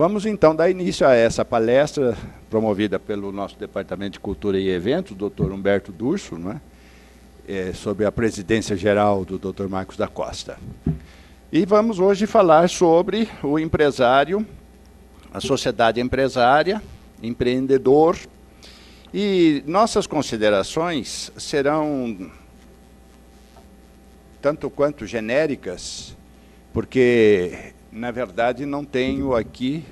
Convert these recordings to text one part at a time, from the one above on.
Vamos então dar início a essa palestra promovida pelo nosso Departamento de Cultura e Eventos, o Dr. Humberto Durso, não é? Sob a presidência geral do Dr. Marcos da Costa. E vamos hoje falar sobre o empresário, a sociedade empresária, empreendedor, e nossas considerações serão tanto quanto genéricas, porque, na verdade, não tenho aqui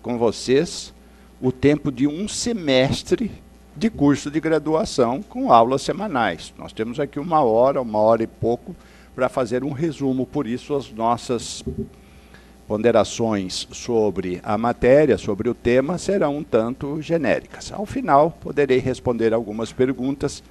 com vocês o tempo de um semestre de curso de graduação com aulas semanais. Nós temos aqui uma hora e pouco, para fazer um resumo. Por isso, as nossas ponderações sobre a matéria, sobre o tema, serão um tanto genéricas. Ao final, poderei responder algumas perguntas,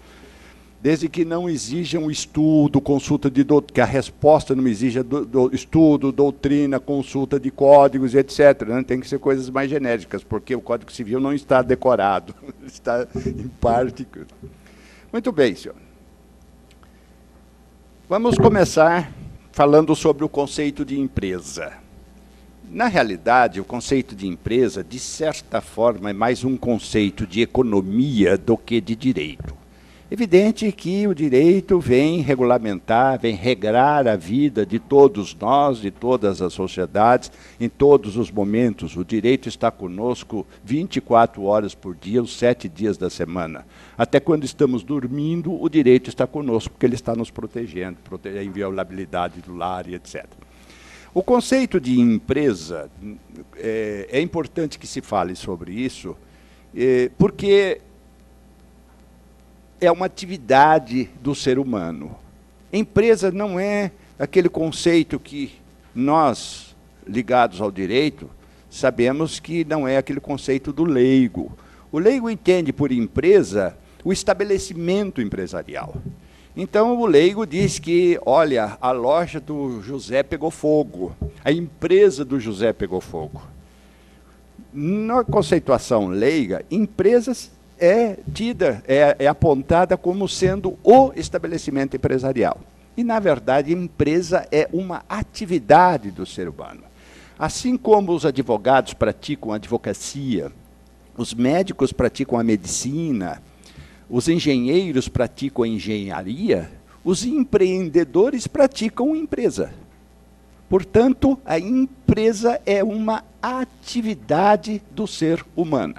desde que não exijam estudo, consulta de que a resposta não exija estudo, doutrina, consulta de códigos, etc. Né? Tem que ser coisas mais genéricas, porque o Código Civil não está decorado, está em parte. Muito bem, senhor. Vamos começar falando sobre o conceito de empresa. Na realidade, o conceito de empresa, de certa forma, é mais um conceito de economia do que de direito. Evidente que o direito vem regulamentar, vem regrar a vida de todos nós, de todas as sociedades, em todos os momentos. O direito está conosco 24 horas por dia, os 7 dias da semana. Até quando estamos dormindo, o direito está conosco, porque ele está nos protegendo, a inviolabilidade do lar e etc. O conceito de empresa, é importante que se fale sobre isso, porque é uma atividade do ser humano. Empresa não é aquele conceito que nós, ligados ao direito, sabemos que não é aquele conceito do leigo. O leigo entende por empresa o estabelecimento empresarial. Então, o leigo diz que, olha, a loja do José pegou fogo, a empresa do José pegou fogo. Na conceituação leiga, empresas é apontada como sendo o estabelecimento empresarial. E, na verdade, empresa é uma atividade do ser humano. Assim como os advogados praticam a advocacia, os médicos praticam a medicina, os engenheiros praticam a engenharia, os empreendedores praticam empresa. Portanto, a empresa é uma atividade do ser humano.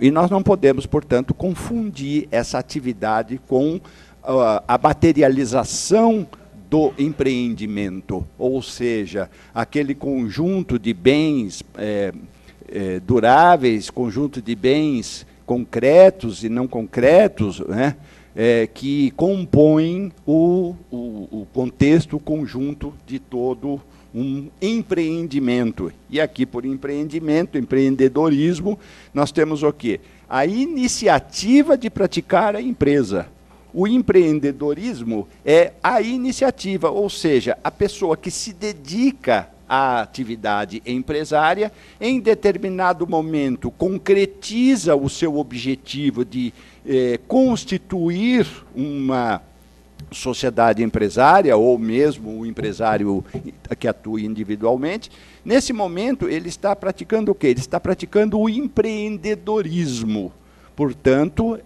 E nós não podemos, portanto, confundir essa atividade com a materialização do empreendimento, ou seja, aquele conjunto de bens duráveis, conjunto de bens concretos e não concretos, né, que compõem o contexto, o conjunto de todo um empreendimento. E aqui, por empreendimento, empreendedorismo, nós temos o quê? A iniciativa de praticar a empresa. O empreendedorismo é a iniciativa, ou seja, a pessoa que se dedica à atividade empresária, em determinado momento concretiza o seu objetivo de constituir uma sociedade empresária, ou mesmo o empresário que atua individualmente. Nesse momento, ele está praticando o quê? Ele está praticando o empreendedorismo. Portanto,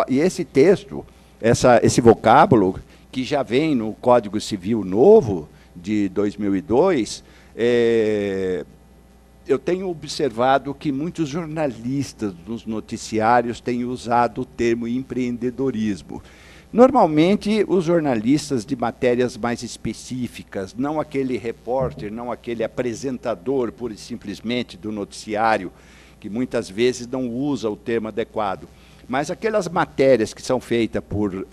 esse texto, esse vocábulo, que já vem no Código Civil Novo, de 2002, eu tenho observado que muitos jornalistas dos noticiários têm usado o termo empreendedorismo. Normalmente, os jornalistas de matérias mais específicas, não aquele repórter, não aquele apresentador, pura e simplesmente, do noticiário, que muitas vezes não usa o termo adequado, mas aquelas matérias que são feitas por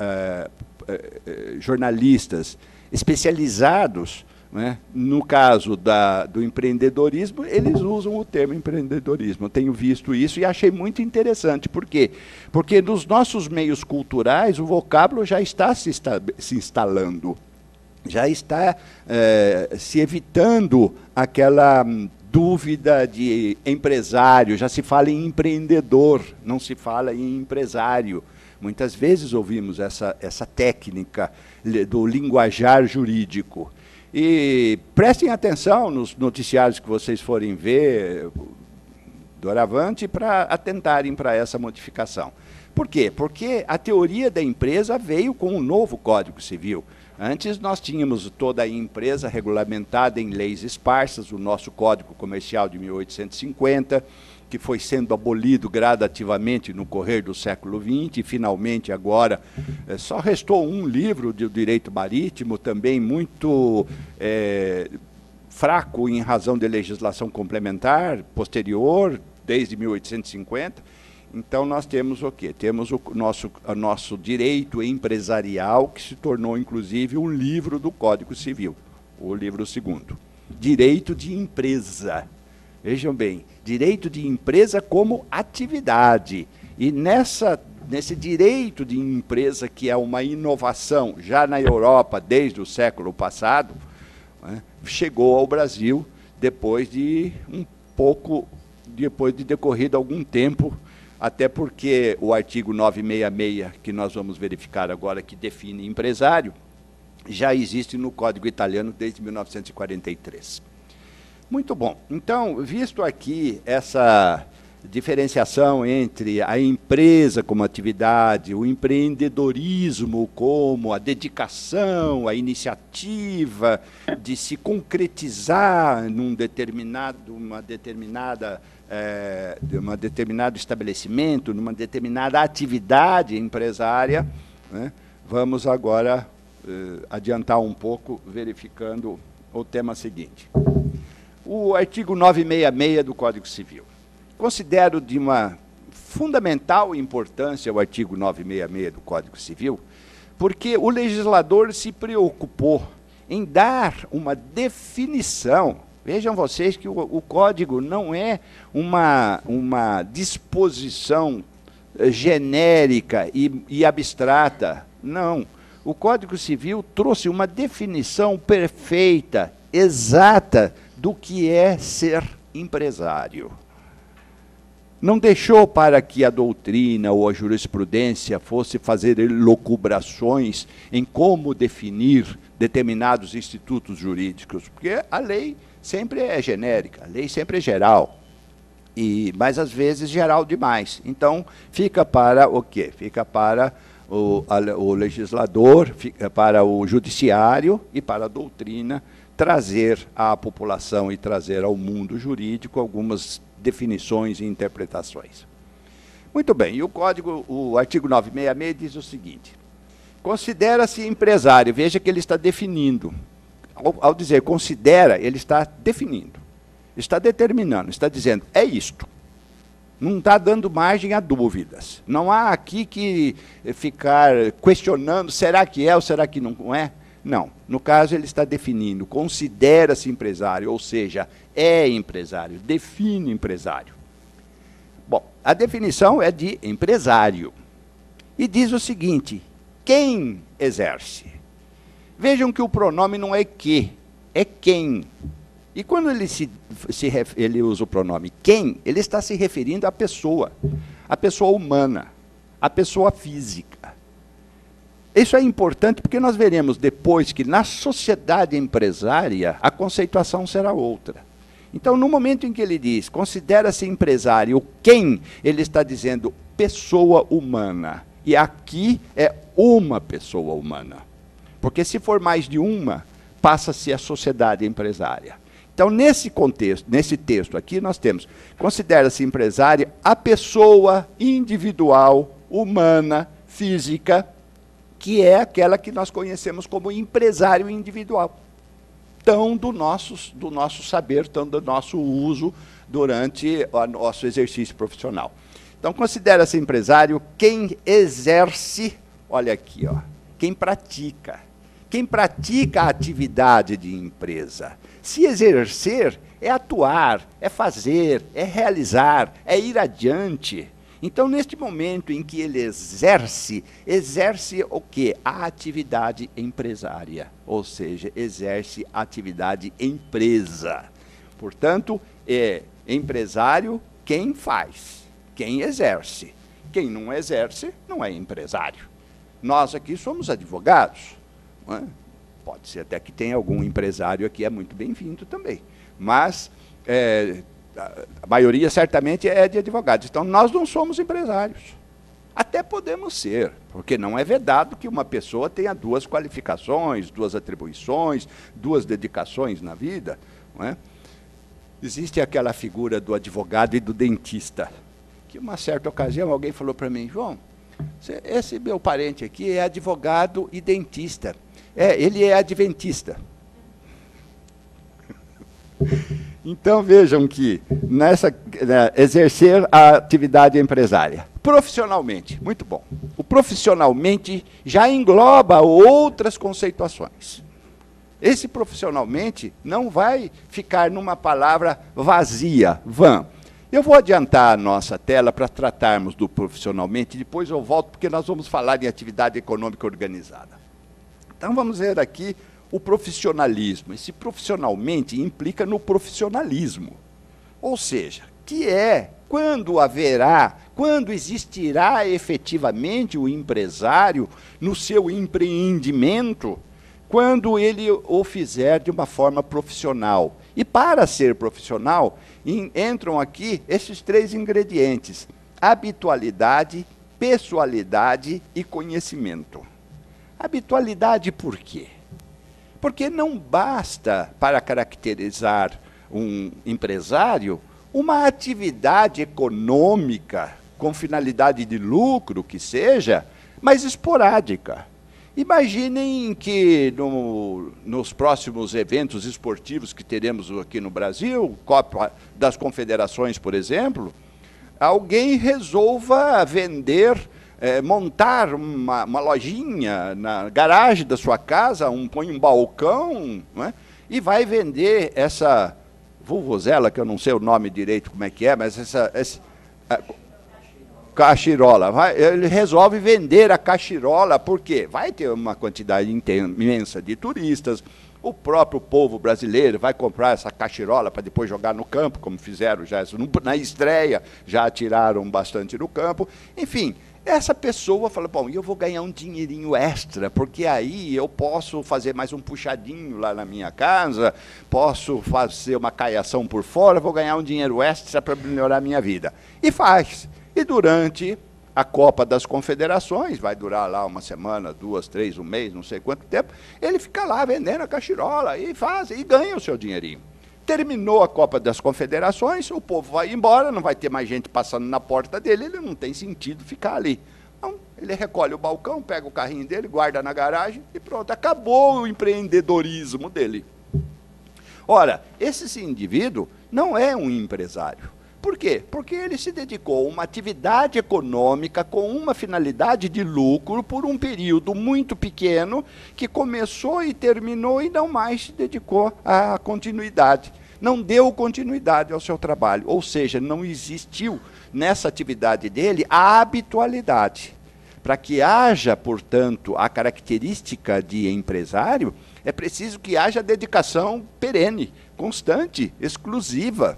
jornalistas especializados, né? No caso do empreendedorismo, eles usam o termo empreendedorismo. Eu tenho visto isso e achei muito interessante. Por quê? Porque nos nossos meios culturais o vocábulo já está se instalando, já está se evitando aquela dúvida de empresário, já se fala em empreendedor, não se fala em empresário. Muitas vezes ouvimos essa técnica do linguajar jurídico. E prestem atenção nos noticiários que vocês forem ver, doravante, para atentarem para essa modificação. Por quê? Porque a teoria da empresa veio com o novo Código Civil. Antes nós tínhamos toda a empresa regulamentada em leis esparsas, o nosso Código Comercial de 1850, que foi sendo abolido gradativamente no correr do século XX, e finalmente agora só restou um livro de direito marítimo, também muito fraco em razão de legislação complementar, posterior, desde 1850. Então, nós temos o quê? Temos o nosso direito empresarial, que se tornou, inclusive, um livro do Código Civil, o livro 2º. Direito de empresa. Vejam bem, direito de empresa como atividade. E nesse direito de empresa, que é uma inovação já na Europa desde o século passado, né, chegou ao Brasil depois de decorrido algum tempo, até porque o artigo 966, que nós vamos verificar agora, que define empresário, já existe no Código Italiano desde 1943. Muito bom. Então, visto aqui essa diferenciação entre a empresa como atividade, o empreendedorismo como a dedicação, a iniciativa de se concretizar num determinado estabelecimento, numa determinada atividade empresária, né? Vamos agora adiantar um pouco, verificando o tema seguinte. O artigo 966 do Código Civil. Considero de uma fundamental importância o artigo 966 do Código Civil, porque o legislador se preocupou em dar uma definição. Vejam vocês que o Código não é uma disposição genérica e abstrata. Não. O Código Civil trouxe uma definição perfeita, exata, do que é ser empresário. Não deixou para que a doutrina ou a jurisprudência fosse fazer elucubrações em como definir determinados institutos jurídicos, porque a lei sempre é genérica, a lei sempre é geral, mas às vezes geral demais. Então, fica para o quê? Fica para o legislador, fica para o judiciário e para a doutrina trazer à população e trazer ao mundo jurídico algumas definições e interpretações. Muito bem, e o artigo 966 diz o seguinte: considera-se empresário, veja que ele está definindo. Ao dizer considera, ele está definindo, está determinando, está dizendo, é isto. Não está dando margem a dúvidas. Não há aqui que ficar questionando, será que é ou será que não é? Não. No caso, ele está definindo, considera-se empresário, ou seja, é empresário, define empresário. Bom, a definição é de empresário. E diz o seguinte: quem exerce? Vejam que o pronome não é que, é quem. E quando ele usa o pronome quem, ele está se referindo à pessoa humana, à pessoa física. Isso é importante porque nós veremos depois que na sociedade empresária a conceituação será outra. Então, no momento em que ele diz, considera-se empresário quem, ele está dizendo pessoa humana. E aqui é uma pessoa humana. Porque se for mais de uma, passa-se a sociedade empresária. Então, nesse contexto, nesse texto aqui, nós temos, considera-se empresária a pessoa individual, humana, física, que é aquela que nós conhecemos como empresário individual. Tão do nosso saber, tão do nosso uso durante o nosso exercício profissional. Então, considera-se empresário quem exerce, olha aqui, ó, quem pratica a atividade de empresa. Se exercer é atuar, é fazer, é realizar, é ir adiante. Então, neste momento em que ele exerce o quê? A atividade empresária, ou seja, exerce a atividade empresa. Portanto, é empresário quem faz, quem exerce. Quem não exerce, não é empresário. Nós aqui somos advogados, não é? Pode ser até que tenha algum empresário aqui, é muito bem-vindo também. Mas a maioria certamente é de advogados. Então, nós não somos empresários. Até podemos ser, porque não é vedado que uma pessoa tenha duas qualificações, duas atribuições, duas dedicações na vida. Não é? Existe aquela figura do advogado e do dentista, que uma certa ocasião alguém falou para mim: João, esse meu parente aqui é advogado e dentista. Ele é adventista. Então, vejam que, exercer a atividade empresária, profissionalmente, muito bom. O profissionalmente já engloba outras conceituações. Esse profissionalmente não vai ficar numa palavra vazia, vã. Eu vou adiantar a nossa tela para tratarmos do profissionalmente, depois eu volto, porque nós vamos falar em atividade econômica organizada. Então, vamos ver aqui o profissionalismo. Esse profissionalmente implica no profissionalismo. Ou seja, que é quando existirá efetivamente o empresário no seu empreendimento, quando ele o fizer de uma forma profissional. E para ser profissional, entram aqui esses três ingredientes: habitualidade, pessoalidade e conhecimento. Habitualidade por quê? Porque não basta, para caracterizar um empresário, uma atividade econômica com finalidade de lucro, que seja, mas esporádica. Imaginem que nos próximos eventos esportivos que teremos aqui no Brasil, Copa das Confederações, por exemplo, alguém resolva vender, montar uma lojinha na garagem da sua casa, põe um balcão, né, e vai vender essa vuvuzela, que eu não sei o nome direito como é que é, mas essa cachirola. Ele resolve vender a cachirola, por quê? Vai ter uma quantidade imensa de turistas, o próprio povo brasileiro vai comprar essa cachirola para depois jogar no campo, como fizeram já na estreia, já atiraram bastante no campo. Enfim, essa pessoa fala: bom, eu vou ganhar um dinheirinho extra, porque aí eu posso fazer mais um puxadinho lá na minha casa, posso fazer uma caiação por fora, vou ganhar um dinheiro extra para melhorar a minha vida. E faz. E durante a Copa das Confederações, vai durar lá uma semana, 2, 3, um mês, não sei quanto tempo, ele fica lá vendendo a cachirola e ganha o seu dinheirinho. Terminou a Copa das Confederações, o povo vai embora, não vai ter mais gente passando na porta dele, ele não tem sentido ficar ali. Então, ele recolhe o balcão, pega o carrinho dele, guarda na garagem e pronto, acabou o empreendedorismo dele. Ora, esse indivíduo não é um empresário. Por quê? Porque ele se dedicou a uma atividade econômica com uma finalidade de lucro por um período muito pequeno, que começou e terminou e não mais se dedicou à continuidade. Não deu continuidade ao seu trabalho, ou seja, não existiu nessa atividade dele a habitualidade. Para que haja, portanto, a característica de empresário, é preciso que haja dedicação perene, constante, exclusiva.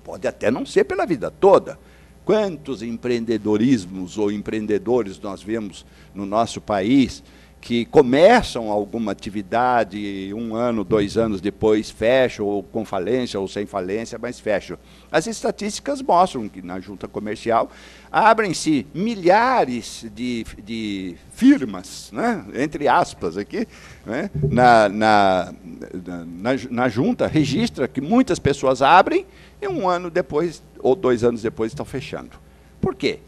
Pode até não ser pela vida toda. Quantos empreendedorismos ou empreendedores nós vemos no nosso país que começam alguma atividade e 1 ano, 2 anos depois fecham, ou com falência ou sem falência, mas fecham. As estatísticas mostram que na junta comercial abrem-se milhares de firmas, né, entre aspas aqui, né, na junta registra que muitas pessoas abrem e 1 ano depois ou 2 anos depois estão fechando. Por quê?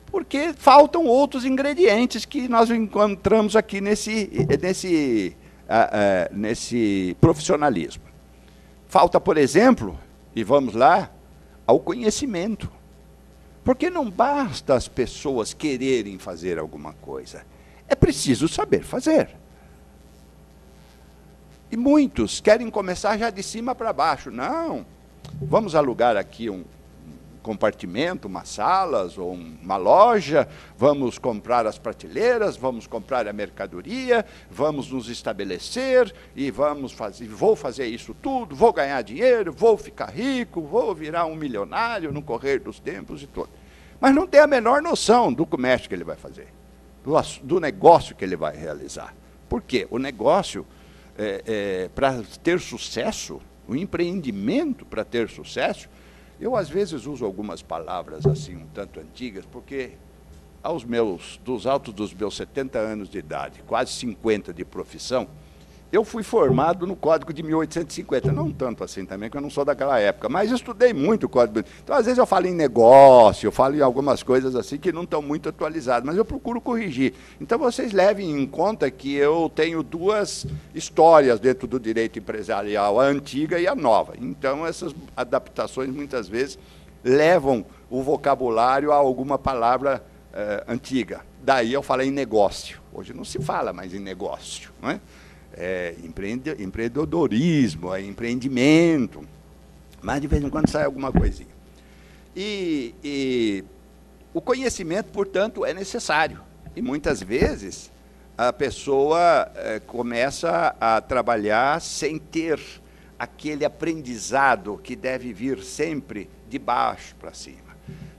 Porque faltam outros ingredientes que nós encontramos aqui nesse profissionalismo. Falta, por exemplo, e vamos lá, ao conhecimento. Porque não basta as pessoas quererem fazer alguma coisa, é preciso saber fazer. E muitos querem começar já de cima para baixo. Não, vamos alugar aqui um compartimento, umas salas ou uma loja, vamos comprar as prateleiras, vamos comprar a mercadoria, vamos nos estabelecer e vou fazer isso tudo, vou ganhar dinheiro, vou ficar rico, vou virar um milionário no correr dos tempos e tudo. Mas não tem a menor noção do comércio que ele vai fazer, do negócio que ele vai realizar. Por quê? O negócio para ter sucesso, o empreendimento para ter sucesso, eu às vezes uso algumas palavras assim, um tanto antigas, porque dos altos dos meus 70 anos de idade, quase 50 de profissão, eu fui formado no Código de 1850, não tanto assim também, porque eu não sou daquela época, mas estudei muito o Código. Então, às vezes eu falo em negócio, eu falo em algumas coisas assim que não estão muito atualizadas, mas eu procuro corrigir. Então, vocês levem em conta que eu tenho duas histórias dentro do direito empresarial, a antiga e a nova. Então, essas adaptações, muitas vezes, levam o vocabulário a alguma palavra antiga. Daí eu falei em negócio. Hoje não se fala mais em negócio, não é? Empreendedorismo, empreendimento, mas de vez em quando sai alguma coisinha. E o conhecimento, portanto, é necessário. E muitas vezes a pessoa começa a trabalhar sem ter aquele aprendizado que deve vir sempre de baixo para cima.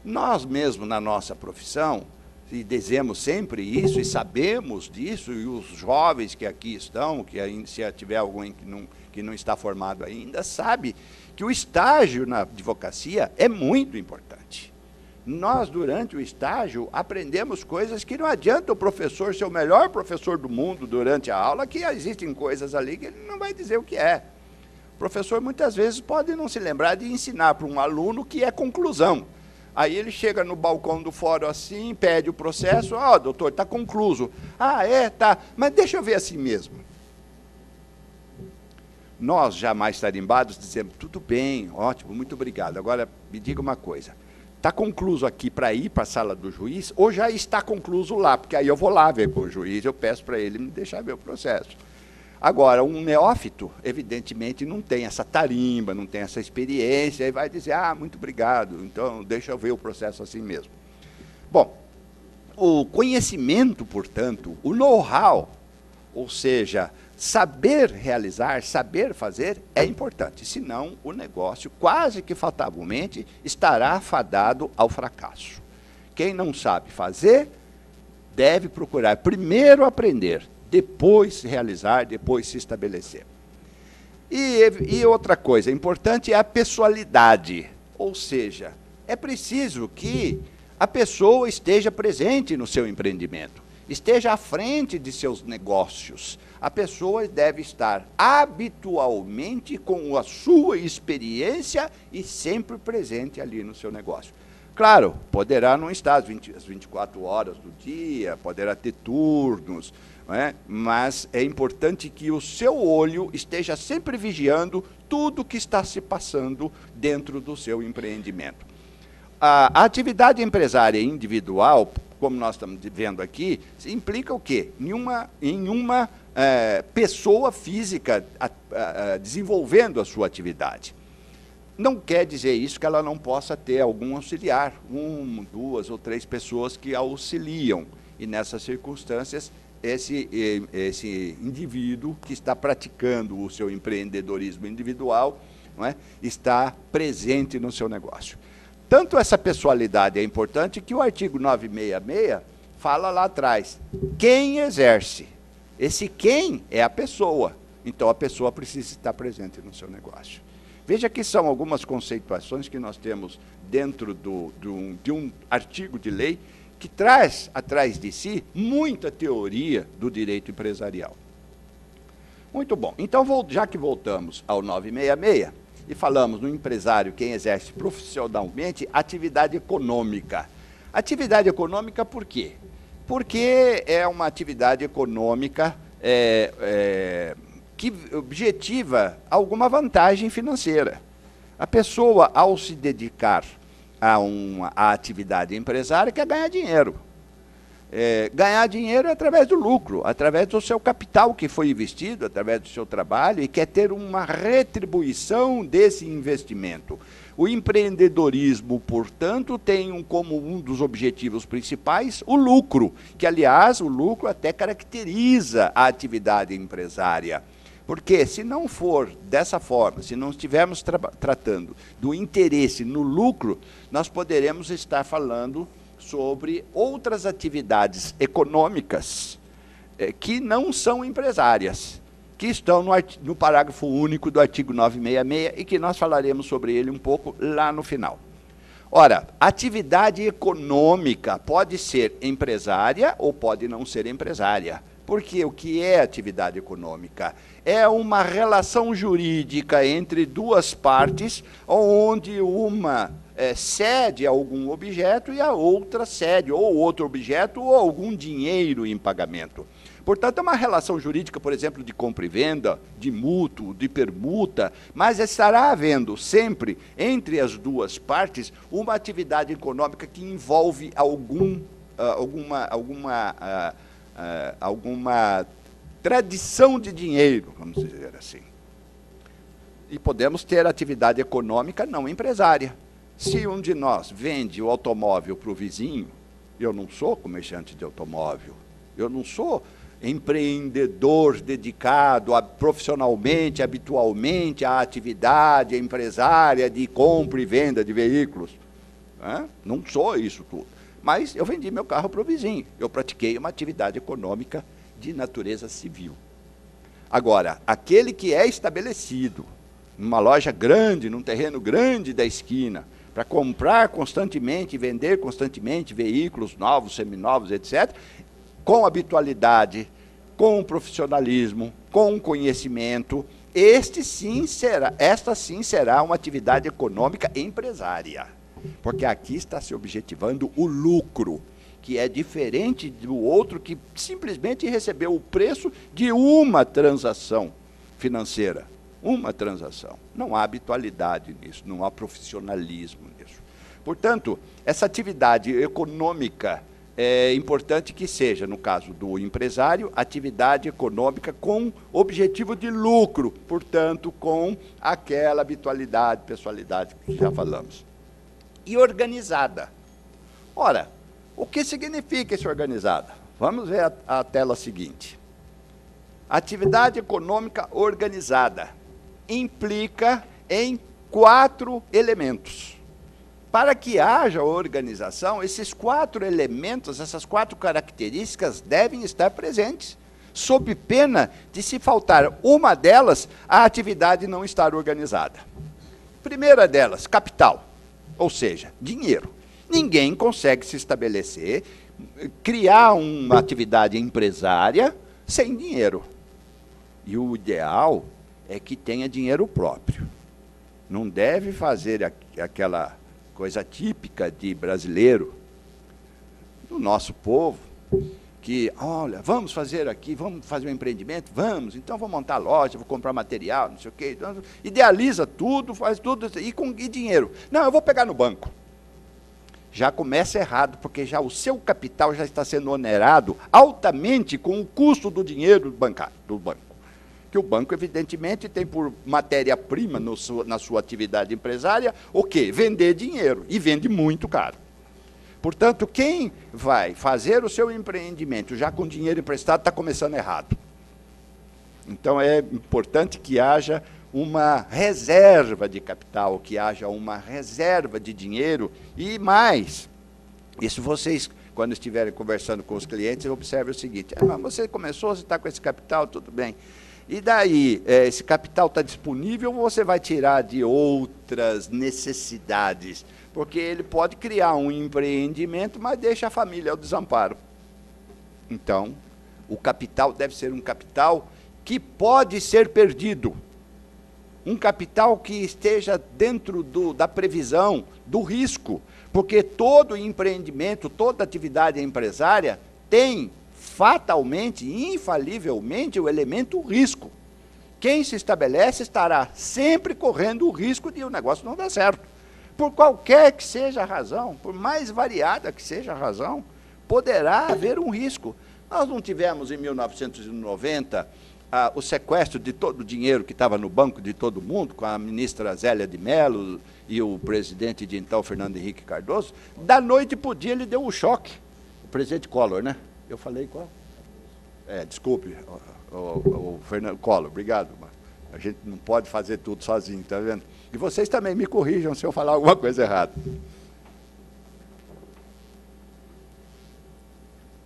Nós mesmo, na nossa profissão, e dizemos sempre isso, e sabemos disso, e os jovens que aqui estão, que ainda, se tiver alguém que não está formado ainda, sabe que o estágio na advocacia é muito importante. Nós, durante o estágio, aprendemos coisas que não adianta o professor ser o melhor professor do mundo durante a aula, que existem coisas ali que ele não vai dizer o que é. O professor, muitas vezes, pode não se lembrar de ensinar para um aluno o que é conclusão. Aí ele chega no balcão do fórum assim, pede o processo, doutor, está concluso. Tá, mas deixa eu ver assim mesmo. Nós, já mais tarimbados, dizemos, tudo bem, ótimo, muito obrigado. Agora, me diga uma coisa, está concluso aqui para ir para a sala do juiz, ou já está concluso lá? Porque aí eu vou lá ver com o juiz, eu peço para ele me deixar ver o processo. Agora, um neófito, evidentemente, não tem essa tarimba, não tem essa experiência, e vai dizer, muito obrigado, então deixa eu ver o processo assim mesmo. Bom, o conhecimento, portanto, o know-how, ou seja, saber realizar, saber fazer, é importante, senão o negócio, quase que fatavelmente, estará fadado ao fracasso. Quem não sabe fazer, deve procurar primeiro aprender, depois se realizar, depois se estabelecer. E outra coisa importante é a pessoalidade, ou seja, é preciso que a pessoa esteja presente no seu empreendimento, esteja à frente de seus negócios. A pessoa deve estar habitualmente com a sua experiência e sempre presente ali no seu negócio. Claro, poderá não estar às 24 horas do dia, poderá ter turnos, mas é importante que o seu olho esteja sempre vigiando tudo que está se passando dentro do seu empreendimento. A atividade empresária individual, como nós estamos vendo aqui, implica o quê? Em uma pessoa física desenvolvendo a sua atividade. Não quer dizer isso que ela não possa ter algum auxiliar, 1, 2 ou 3 pessoas que a auxiliam. E nessas circunstâncias, esse indivíduo que está praticando o seu empreendedorismo individual, está presente no seu negócio. Tanto essa pessoalidade é importante que o artigo 966 fala lá atrás, quem exerce. Esse quem é a pessoa. Então, a pessoa precisa estar presente no seu negócio. Veja que são algumas conceituações que nós temos dentro de um artigo de lei que traz atrás de si muita teoria do direito empresarial. Muito bom. Então, já que voltamos ao 966 e falamos no empresário, quem exerce profissionalmente, atividade econômica. Atividade econômica por quê? Porque é uma atividade econômica que objetiva alguma vantagem financeira. A pessoa, ao se dedicar à atividade empresária, quer ganhar dinheiro. Ganhar dinheiro é através do lucro, através do seu capital que foi investido, através do seu trabalho, e quer ter uma retribuição desse investimento. O empreendedorismo, portanto, tem como um dos objetivos principais o lucro, que, aliás, o lucro até caracteriza a atividade empresária. Porque, se não for dessa forma, se não estivermos tratando do interesse no lucro, nós poderemos estar falando sobre outras atividades econômicas que não são empresárias. que estão no parágrafo único do artigo 966 e que nós falaremos sobre ele um pouco lá no final. Ora, atividade econômica pode ser empresária ou pode não ser empresária. Porque o que é atividade econômica? É uma relação jurídica entre duas partes, onde uma cede algum objeto e a outra cede ou outro objeto ou algum dinheiro em pagamento. Portanto, é uma relação jurídica, por exemplo, de compra e venda, de mútuo, de permuta, mas estará havendo sempre, entre as duas partes, uma atividade econômica que envolve alguma tradição de dinheiro, vamos dizer assim. E podemos ter atividade econômica não empresária. Se um de nós vende o automóvel para o vizinho, eu não sou comerciante de automóvel, eu não sou empreendedor dedicado profissionalmente, habitualmente à atividade empresária de compra e venda de veículos. Não sou isso tudo. Mas eu vendi meu carro para o vizinho. Eu pratiquei uma atividade econômica de natureza civil. Agora, aquele que é estabelecido numa loja grande, num terreno grande da esquina, para comprar constantemente e vender constantemente veículos novos, seminovos, etc., com habitualidade, com profissionalismo, com conhecimento, esta sim será uma atividade econômica empresária. Porque aqui está se objetivando o lucro, que é diferente do outro que simplesmente recebeu o preço de uma transação financeira. Uma transação. Não há habitualidade nisso, não há profissionalismo nisso. Portanto, essa atividade econômica é importante que seja, no caso do empresário, atividade econômica com objetivo de lucro, portanto, com aquela habitualidade, pessoalidade que já falamos. E organizada. Ora, o que significa esse organizada? Vamos ver a tela seguinte. Atividade econômica organizada implica em 4 elementos. Para que haja organização, esses 4 elementos, essas 4 características devem estar presentes, sob pena de, se faltar uma delas, a atividade não estar organizada. Primeira delas, capital, ou seja, dinheiro. Ninguém consegue se estabelecer, criar uma atividade empresária sem dinheiro. E o ideal é que tenha dinheiro próprio. Não deve fazer aquela coisa típica de brasileiro, do nosso povo, que, olha, vamos fazer aqui, vamos fazer um empreendimento, vamos, então vou montar loja, vou comprar material, não sei o quê, então, idealiza tudo, faz tudo, e dinheiro. Não, eu vou pegar no banco. Já começa errado, porque já o seu capital já está sendo onerado altamente com o custo do dinheiro do banco. Que o banco, evidentemente, tem por matéria-prima na sua atividade empresária o quê? Vender dinheiro, e vende muito caro. Portanto, quem vai fazer o seu empreendimento já com dinheiro emprestado está começando errado. Então, é importante que haja uma reserva de capital, que haja uma reserva de dinheiro e mais. Isso vocês, quando estiverem conversando com os clientes, observem o seguinte: você começou, você está com esse capital, tudo bem. E daí, esse capital está disponível ou você vai tirar de outras necessidades? Porque ele pode criar um empreendimento, mas deixa a família ao desamparo. Então, o capital deve ser um capital que pode ser perdido. Um capital que esteja dentro da previsão, do risco. Porque todo empreendimento, toda atividade empresária tem fatalmente, infalivelmente, o elemento risco. Quem se estabelece estará sempre correndo o risco de o negócio não dar certo. Por qualquer que seja a razão, por mais variada que seja a razão, poderá haver um risco. Nós não tivemos, em 1990, o sequestro de todo o dinheiro que estava no banco de todo mundo, com a ministra Zélia de Mello e o presidente de então, Fernando Henrique Cardoso? Da noite para o dia ele deu um choque. O presidente Collor, né? Eu falei qual? Desculpe, o Fernando Collor, obrigado. A gente não pode fazer tudo sozinho, tá vendo? E vocês também me corrijam se eu falar alguma coisa errada.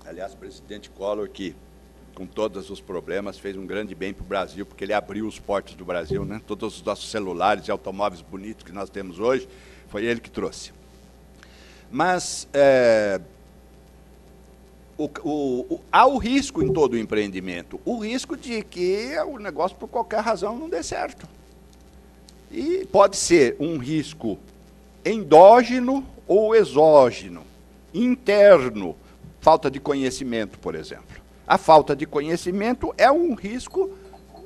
Aliás, o presidente Collor, que com todos os problemas, fez um grande bem para o Brasil, porque ele abriu os portos do Brasil, né? Todos os nossos celulares e automóveis bonitos que nós temos hoje, foi ele que trouxe. Mas há o risco em todo o empreendimento, o risco de que o negócio, por qualquer razão, não dê certo. E pode ser um risco endógeno ou exógeno, interno, falta de conhecimento, por exemplo. A falta de conhecimento é um risco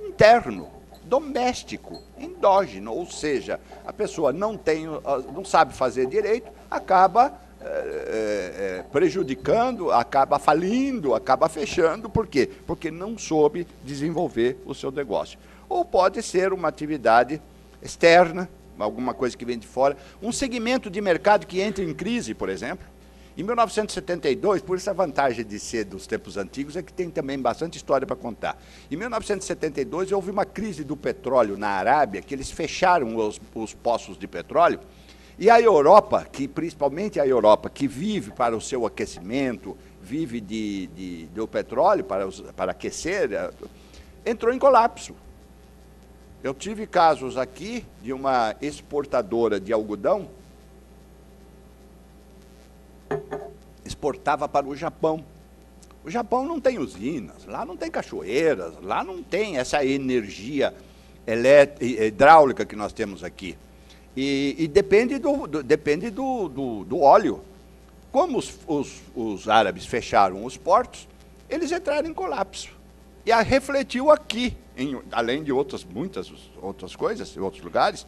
interno, doméstico, endógeno, ou seja, a pessoa não sabe fazer direito, acaba prejudicando, acaba falindo, acaba fechando. Por quê? Porque não soube desenvolver o seu negócio. Ou pode ser uma atividade externa, alguma coisa que vem de fora, um segmento de mercado que entra em crise, por exemplo. Em 1972, por essa vantagem de ser dos tempos antigos, é que tem também bastante história para contar. Em 1972, houve uma crise do petróleo na Arábia, que eles fecharam os poços de petróleo, e a Europa, principalmente a Europa, que vive para o seu aquecimento, vive do petróleo para aquecer, entrou em colapso. Eu tive casos aqui de uma exportadora de algodão, exportava para o Japão. O Japão não tem usinas, lá não tem cachoeiras, lá não tem essa energia hidráulica que nós temos aqui. E depende do óleo. Como os árabes fecharam os portos, eles entraram em colapso. E refletiu aqui, além de muitas outras coisas, em outros lugares,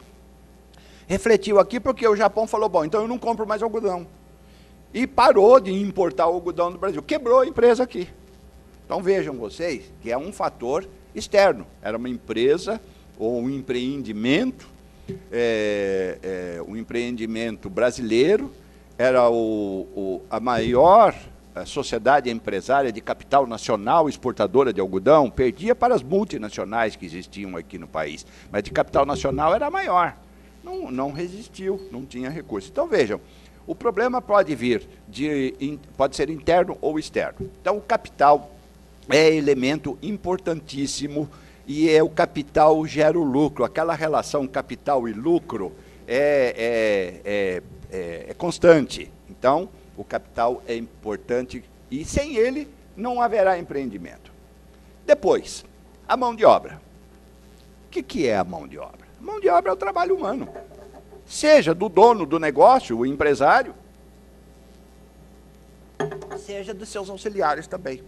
refletiu aqui porque o Japão falou, bom, então eu não compro mais algodão. E parou de importar o algodão do Brasil. Quebrou a empresa aqui. Então vejam vocês que é um fator externo. Era uma empresa ou um empreendimento, um empreendimento brasileiro, era a maior sociedade empresária de capital nacional exportadora de algodão, perdia para as multinacionais que existiam aqui no país, mas de capital nacional era a maior. Não resistiu, não tinha recurso. Então vejam, o problema pode pode ser interno ou externo. Então o capital é elemento importantíssimo e o capital gera o lucro. Aquela relação capital e lucro é constante. Então o capital é importante e sem ele não haverá empreendimento. Depois, a mão de obra. O que é a mão de obra? A mão de obra é o trabalho humano. Seja do dono do negócio, o empresário, seja dos seus auxiliares também.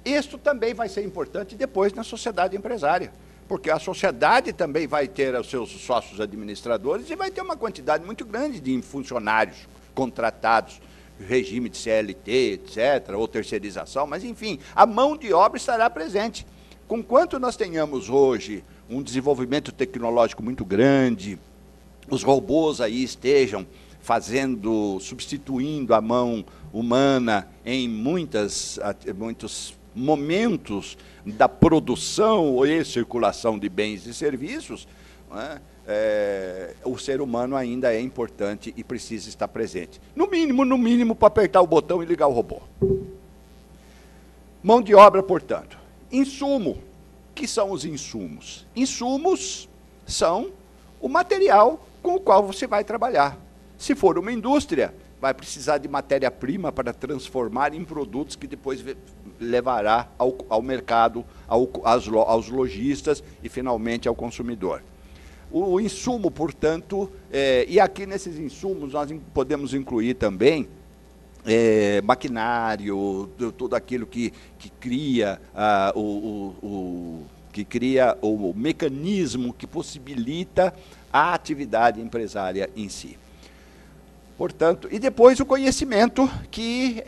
Isso também vai ser importante depois na sociedade empresária, porque a sociedade também vai ter os seus sócios administradores e vai ter uma quantidade muito grande de funcionários contratados, regime de CLT, etc., ou terceirização, mas enfim, a mão de obra estará presente. Com quanto nós tenhamos hoje um desenvolvimento tecnológico muito grande, os robôs aí estejam substituindo a mão humana em muitos momentos da produção e circulação de bens e serviços, né, o ser humano ainda é importante e precisa estar presente. No mínimo, para apertar o botão e ligar o robô. Mão de obra, portanto. Insumo. O que são os insumos? Insumos são o material com o qual você vai trabalhar. Se for uma indústria, vai precisar de matéria-prima para transformar em produtos que depois levará ao mercado, aos lojistas e, finalmente, ao consumidor. O insumo, portanto, e aqui nesses insumos nós podemos incluir também maquinário, tudo aquilo que cria o mecanismo que possibilita a atividade empresária em si. Portanto, e depois o conhecimento, que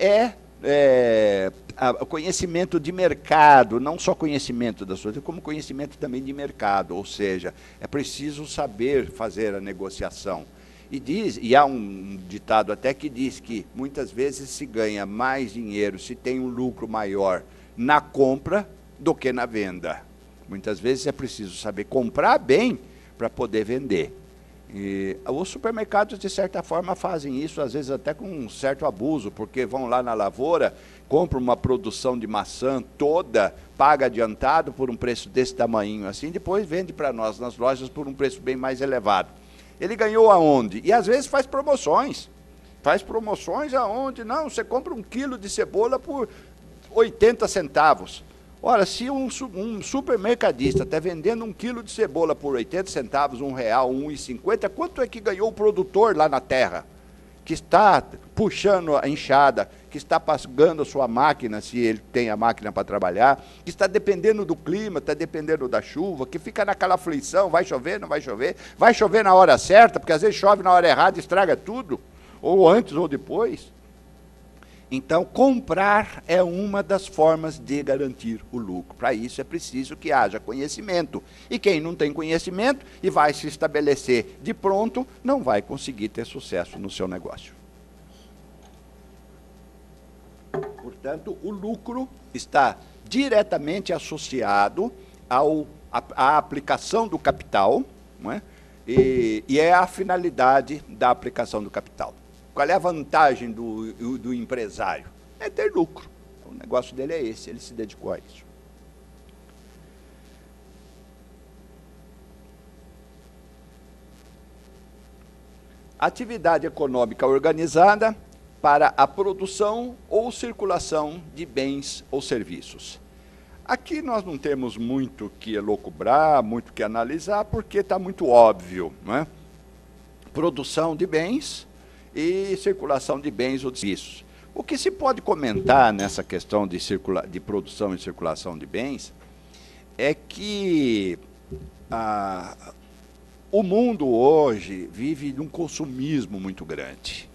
o conhecimento de mercado, não só conhecimento da sociedade, como conhecimento também de mercado, ou seja, é preciso saber fazer a negociação. E há um ditado até que diz que muitas vezes se ganha mais dinheiro, se tem um lucro maior na compra do que na venda. Muitas vezes é preciso saber comprar bem para poder vender. E os supermercados, de certa forma, fazem isso, às vezes até com um certo abuso, porque vão lá na lavoura, compram uma produção de maçã toda, paga adiantado por um preço desse tamanho assim, depois vende para nós nas lojas por um preço bem mais elevado. Ele ganhou aonde? E às vezes faz promoções. Faz promoções aonde? Não, você compra 1 quilo de cebola por 80 centavos. Ora, se um supermercadista está vendendo 1 quilo de cebola por 80 centavos, R$1, R$1,50, quanto é que ganhou o produtor lá na terra? Que está puxando a enxada, que está pagando a sua máquina, se ele tem a máquina para trabalhar, que está dependendo do clima, está dependendo da chuva, que fica naquela aflição, vai chover, não vai chover na hora certa, porque às vezes chove na hora errada e estraga tudo, ou antes ou depois. Então, comprar é uma das formas de garantir o lucro. Para isso é preciso que haja conhecimento. E quem não tem conhecimento e vai se estabelecer de pronto, não vai conseguir ter sucesso no seu negócio. Portanto, o lucro está diretamente associado à aplicação do capital, não é? E é a finalidade da aplicação do capital. Qual é a vantagem do empresário? É ter lucro. O negócio dele é esse, ele se dedicou a isso. Atividade econômica organizada para a produção ou circulação de bens ou serviços. Aqui nós não temos muito que elocubrar, muito que analisar, porque está muito óbvio, não é? Produção de bens e circulação de bens ou de serviços. O que se pode comentar nessa questão de produção e circulação de bens é que o mundo hoje vive num consumismo muito grande.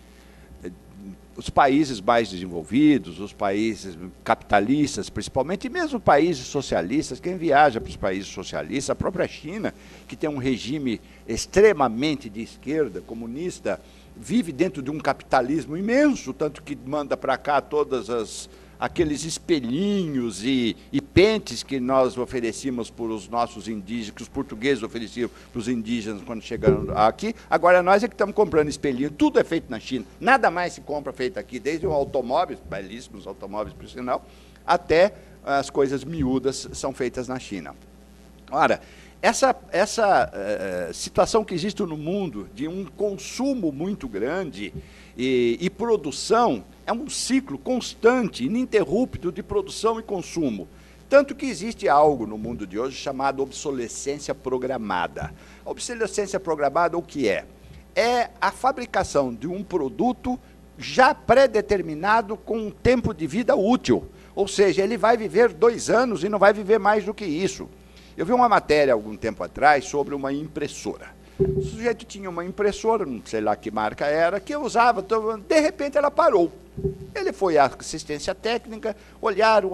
Os países mais desenvolvidos, os países capitalistas principalmente, e mesmo países socialistas, quem viaja para os países socialistas, a própria China, que tem um regime extremamente de esquerda, comunista, vive dentro de um capitalismo imenso, tanto que manda para cá todos aqueles espelhinhos e pentes que nós oferecíamos para os nossos indígenas, que os portugueses ofereciam para os indígenas quando chegaram aqui. Agora nós é que estamos comprando espelhinho, tudo é feito na China, nada mais se compra feito aqui, desde os automóveis, belíssimos automóveis por sinal, até as coisas miúdas são feitas na China. Ora, essa situação que existe no mundo de um consumo muito grande e produção é um ciclo constante, ininterrupto de produção e consumo. Tanto que existe algo no mundo de hoje chamado obsolescência programada. A obsolescência programada o que é? É a fabricação de um produto já pré-determinado com um tempo de vida útil. Ou seja, ele vai viver 2 anos e não vai viver mais do que isso. Eu vi uma matéria algum tempo atrás sobre uma impressora. O sujeito tinha uma impressora, não sei lá que marca era, que usava, de repente ela parou. Ele foi à assistência técnica, olharam,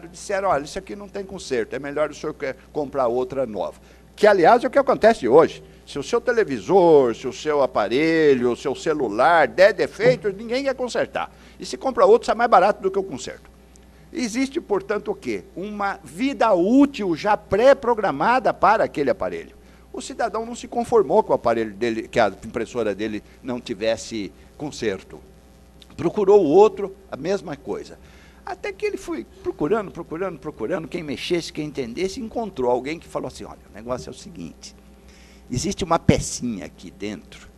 disseram, olha, isso aqui não tem conserto, é melhor o senhor comprar outra nova. Que, aliás, é o que acontece hoje. Se o seu televisor, se o seu aparelho, o seu celular der defeito, ninguém quer consertar. E se compra outro, sai mais barato do que o conserto. Existe, portanto, o quê? Uma vida útil já pré-programada para aquele aparelho. O cidadão não se conformou com o aparelho dele, que a impressora dele não tivesse conserto. Procurou o outro, a mesma coisa. Até que ele foi procurando, quem mexesse, quem entendesse, encontrou alguém que falou assim, olha, o negócio é o seguinte, existe uma pecinha aqui dentro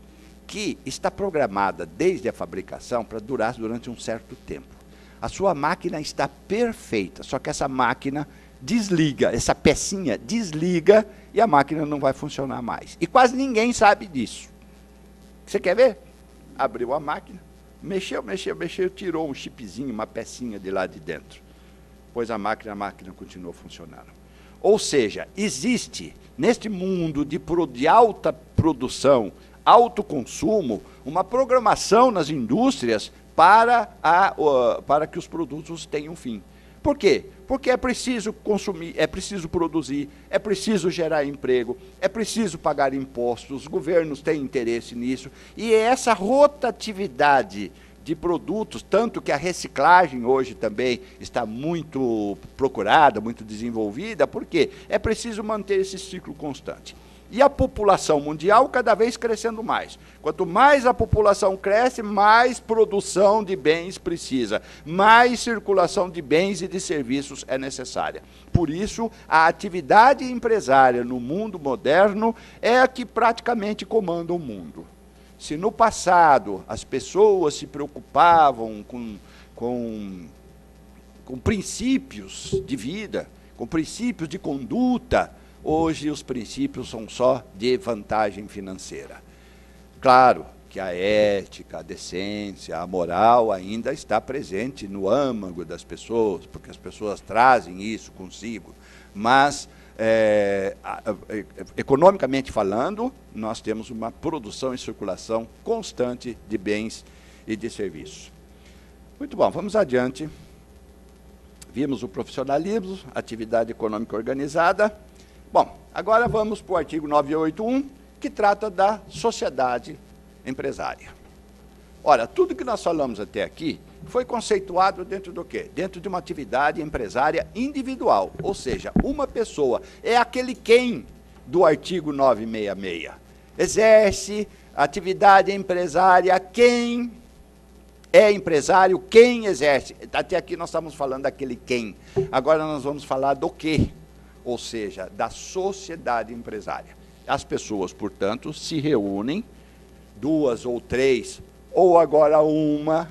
que está programada desde a fabricação para durar durante um certo tempo. A sua máquina está perfeita, só que essa máquina desliga, essa pecinha desliga e a máquina não vai funcionar mais. E quase ninguém sabe disso. Você quer ver? Abriu a máquina, mexeu, tirou um chipzinho, uma pecinha de lá de dentro. Pôs a máquina continuou funcionando. Ou seja, existe, neste mundo de alta produção, alto consumo, uma programação nas indústrias para que os produtos tenham fim. Por quê? Porque é preciso consumir, é preciso produzir, é preciso gerar emprego, é preciso pagar impostos, os governos têm interesse nisso, e é essa rotatividade de produtos, tanto que a reciclagem hoje também está muito procurada, muito desenvolvida, porque é preciso manter esse ciclo constante. E a população mundial cada vez crescendo mais. Quanto mais a população cresce, mais produção de bens precisa, mais circulação de bens e de serviços é necessária. Por isso, a atividade empresária no mundo moderno é a que praticamente comanda o mundo. Se no passado as pessoas se preocupavam com princípios de vida, com princípios de conduta, hoje os princípios são só de vantagem financeira. Claro que a ética, a decência, a moral ainda está presente no âmago das pessoas, porque as pessoas trazem isso consigo, mas economicamente falando, nós temos uma produção e circulação constante de bens e de serviços. Muito bom, vamos adiante. Vimos o profissionalismo, atividade econômica organizada. Bom, agora vamos para o artigo 981, que trata da sociedade empresária. Ora, tudo que nós falamos até aqui foi conceituado dentro do quê? Dentro de uma atividade empresária individual, ou seja, uma pessoa. É aquele quem do artigo 966. Exerce atividade empresária quem é empresário, quem exerce. Até aqui nós estamos falando daquele quem. Agora nós vamos falar do quê? Ou seja, da sociedade empresária. As pessoas, portanto, se reúnem, 2 ou 3, ou agora uma,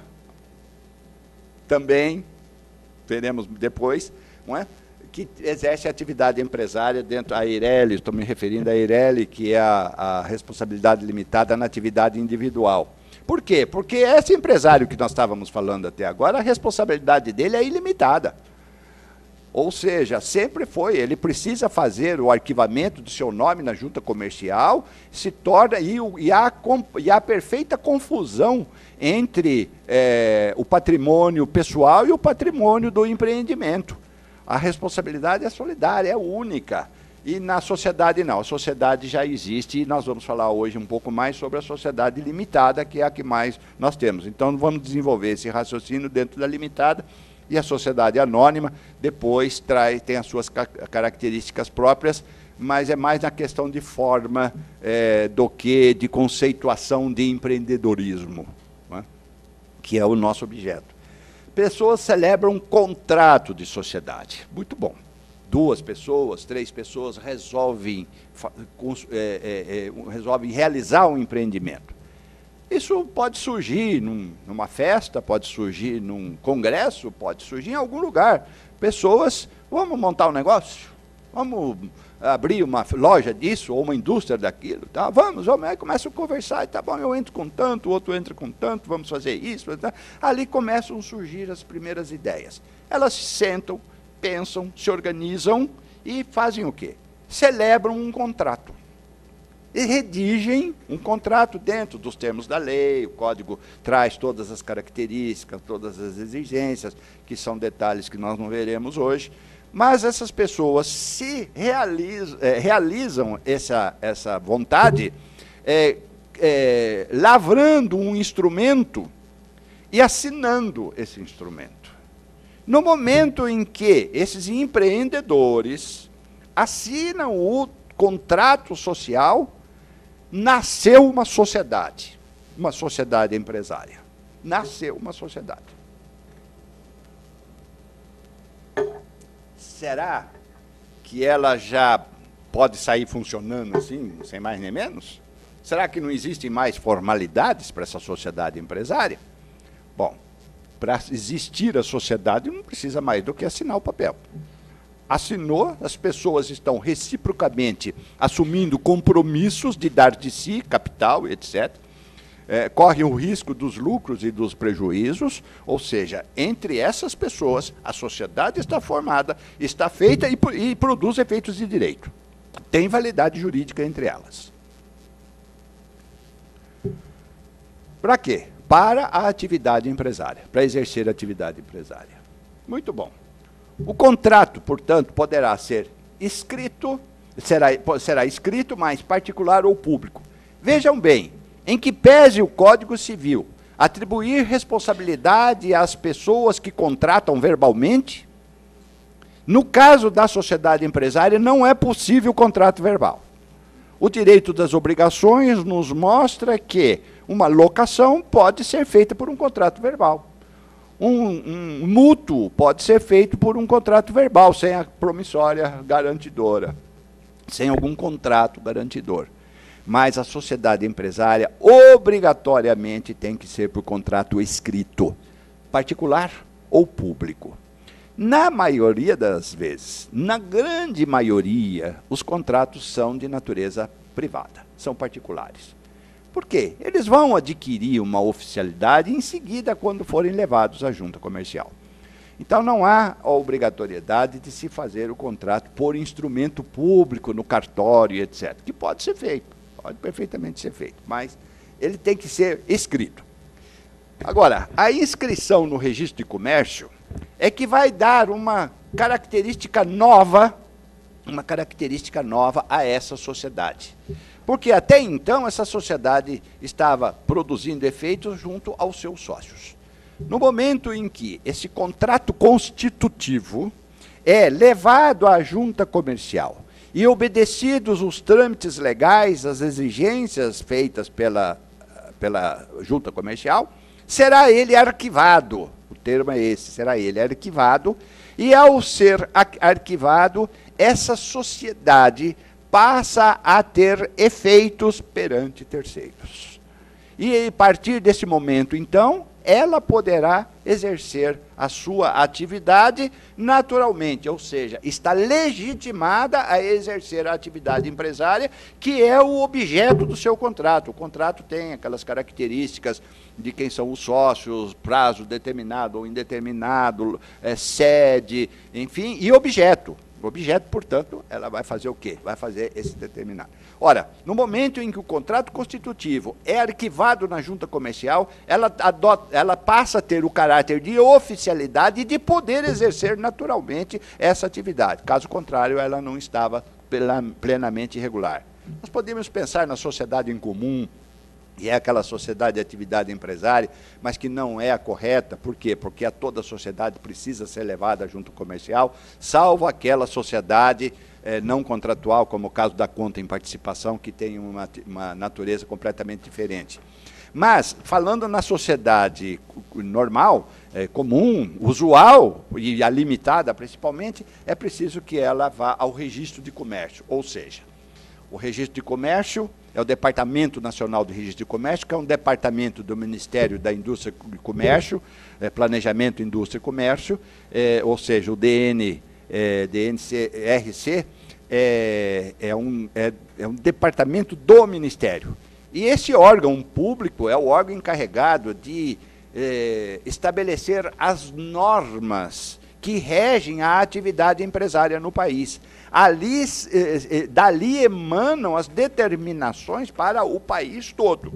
também, veremos depois, não é? Que exerce atividade empresária dentro da Eireli, estou me referindo à Eireli, que é a responsabilidade limitada na atividade individual. Por quê? Porque esse empresário que nós estávamos falando até agora, a responsabilidade dele é ilimitada. Ou seja, sempre foi, ele precisa fazer o arquivamento do seu nome na junta comercial, se torna, e há perfeita confusão entre o patrimônio pessoal e o patrimônio do empreendimento. A responsabilidade é solidária, é única. E na sociedade não, a sociedade já existe, e nós vamos falar hoje um pouco mais sobre a sociedade limitada, que é a que mais nós temos. Então, vamos desenvolver esse raciocínio dentro da limitada. E a sociedade anônima, depois, tem as suas características próprias, mas é mais na questão de forma do que de conceituação de empreendedorismo, né? Que é o nosso objeto. Pessoas celebram um contrato de sociedade. Muito bom. 2 pessoas, 3 pessoas resolvem realizar um empreendimento. Isso pode surgir numa festa, pode surgir num congresso, pode surgir em algum lugar. Pessoas, vamos montar um negócio? Vamos abrir uma loja disso, ou uma indústria daquilo? Tá? Vamos, aí começam a conversar, e tá bom, eu entro com tanto, o outro entra com tanto, vamos fazer isso. Tá? Ali começam a surgir as primeiras ideias. Elas se sentam, pensam, se organizam e fazem o quê? Celebram um contrato. E redigem um contrato dentro dos termos da lei, o código traz todas as características, todas as exigências, que são detalhes que nós não veremos hoje, mas essas pessoas se realizam essa vontade lavrando um instrumento e assinando esse instrumento. No momento em que esses empreendedores assinam o contrato social, nasceu uma sociedade empresária. Nasceu uma sociedade. Será que ela já pode sair funcionando assim, sem mais nem menos? Será que não existem mais formalidades para essa sociedade empresária? Bom, para existir a sociedade não precisa mais do que assinar o papel. Assinou, as pessoas estão reciprocamente assumindo compromissos de dar de si, capital, etc. Correm o risco dos lucros e dos prejuízos, ou seja, entre essas pessoas, a sociedade está formada, está feita e produz efeitos de direito. Tem validade jurídica entre elas. Para quê? Para a atividade empresária, para exercer a atividade empresária. Muito bom. O contrato, portanto, poderá ser escrito, será escrito, mas particular ou público. Vejam bem, em que pese o Código Civil atribuir responsabilidade às pessoas que contratam verbalmente, no caso da sociedade empresária não é possível contrato verbal. O direito das obrigações nos mostra que uma locação pode ser feita por um contrato verbal. Um mútuo pode ser feito por um contrato verbal, sem a promissória garantidora, sem algum contrato garantidor. Mas a sociedade empresária obrigatoriamente tem que ser por contrato escrito, particular ou público. Na maioria das vezes, na grande maioria, os contratos são de natureza privada, são particulares. Por quê? Eles vão adquirir uma oficialidade em seguida quando forem levados à junta comercial. Então, não há a obrigatoriedade de se fazer o contrato por instrumento público, no cartório, etc., que pode ser feito. Pode perfeitamente ser feito, mas ele tem que ser escrito. Agora, a inscrição no registro de comércio é que vai dar uma característica nova a essa sociedade. Porque até então essa sociedade estava produzindo efeitos junto aos seus sócios. No momento em que esse contrato constitutivo é levado à junta comercial, e obedecidos os trâmites legais, as exigências feitas pela junta comercial, será ele arquivado. O termo é esse, será ele arquivado. E ao ser arquivado, essa sociedade passa a ter efeitos perante terceiros. E a partir desse momento, então, ela poderá exercer a sua atividade naturalmente, ou seja, está legitimada a exercer a atividade empresária, que é o objeto do seu contrato. O contrato tem aquelas características de quem são os sócios, prazo determinado ou indeterminado, sede, enfim, e objeto. O objeto, portanto, ela vai fazer o quê? Vai fazer esse determinado. Ora, no momento em que o contrato constitutivo é arquivado na junta comercial, ela passa a ter o caráter de oficialidade e de poder exercer naturalmente essa atividade. Caso contrário, ela não estava plenamente irregular. Nós podemos pensar na sociedade em comum, e é aquela sociedade de atividade empresária, mas que não é a correta. Por quê? Porque toda a sociedade precisa ser levada à junta comercial, salvo aquela sociedade não contratual, como o caso da conta em participação, que tem uma natureza completamente diferente. Mas, falando na sociedade normal, comum, usual, e a limitada principalmente, é preciso que ela vá ao registro de comércio, ou seja, o registro de comércio é o Departamento Nacional do Registro de Comércio, que é um departamento do Ministério da Indústria e Comércio, Planejamento, Indústria e Comércio, ou seja, o DNRC é um departamento do Ministério. E esse órgão público é o órgão encarregado de estabelecer as normas que regem a atividade empresária no país. Dali emanam as determinações para o país todo.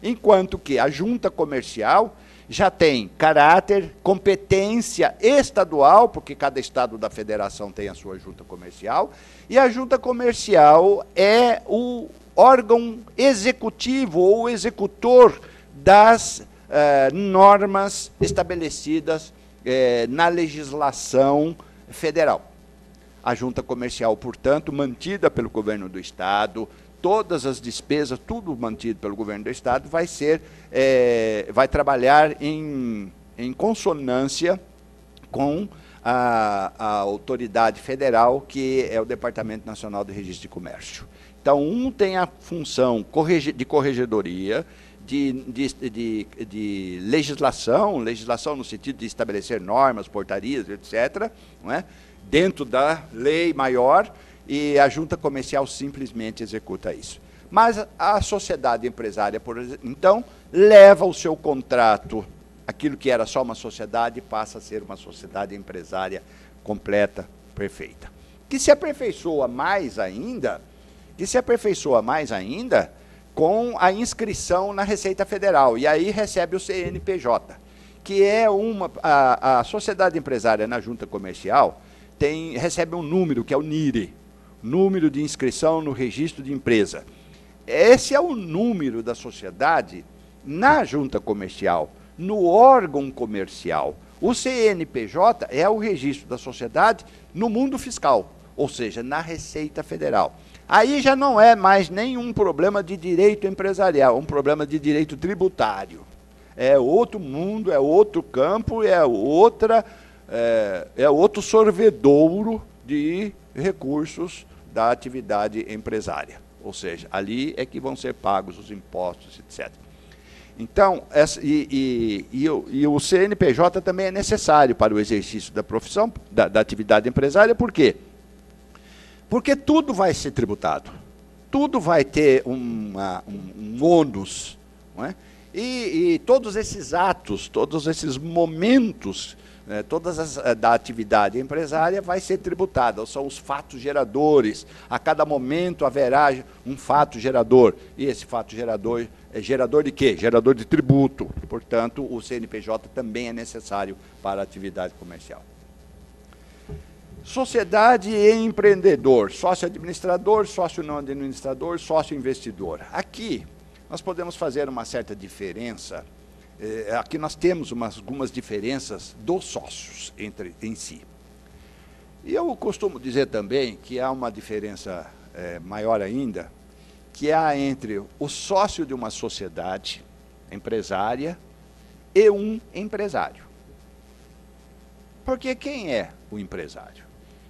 Enquanto que a junta comercial já tem caráter, competência estadual, porque cada estado da federação tem a sua junta comercial, e a junta comercial é o órgão executivo ou executor das normas estabelecidas na legislação federal. A junta comercial, portanto, mantida pelo governo do Estado, todas as despesas, tudo mantido pelo governo do Estado, vai trabalhar em consonância com a autoridade federal, que é o Departamento Nacional do Registro de Comércio. Então, um tem a função de corregedoria, de legislação no sentido de estabelecer normas, portarias, etc., não é? Dentro da lei maior, e a junta comercial simplesmente executa isso. Mas a sociedade empresária, por exemplo, então, leva o seu contrato, aquilo que era só uma sociedade, passa a ser uma sociedade empresária completa, perfeita. Que se aperfeiçoa mais ainda com a inscrição na Receita Federal, e aí recebe o CNPJ, que é a sociedade empresária na junta comercial, recebe um número, que é o NIRE, número de inscrição no registro de empresa. Esse é o número da sociedade na junta comercial, no órgão comercial. O CNPJ é o registro da sociedade no mundo fiscal, ou seja, na Receita Federal. Aí já não é mais nenhum problema de direito empresarial, é um problema de direito tributário. É outro mundo, é outro campo, é outro sorvedouro de recursos da atividade empresária. Ou seja, ali é que vão ser pagos os impostos, etc. Então, o CNPJ também é necessário para o exercício da profissão, da atividade empresária, por quê? Porque tudo vai ser tributado, tudo vai ter um ônus, não é? E todos esses atos, todos esses momentos, da atividade empresária vai ser tributada, são os fatos geradores. A cada momento haverá um fato gerador, e esse fato gerador é gerador de quê? Gerador de tributo. Portanto, o CNPJ também é necessário para a atividade comercial. Sociedade e empreendedor, sócio administrador, sócio não administrador, sócio investidor. Aqui nós podemos fazer uma certa diferença. Aqui nós temos algumas diferenças dos sócios em si. E eu costumo dizer também que há uma diferença maior ainda, que há entre o sócio de uma sociedade empresária e um empresário. Porque quem é o empresário?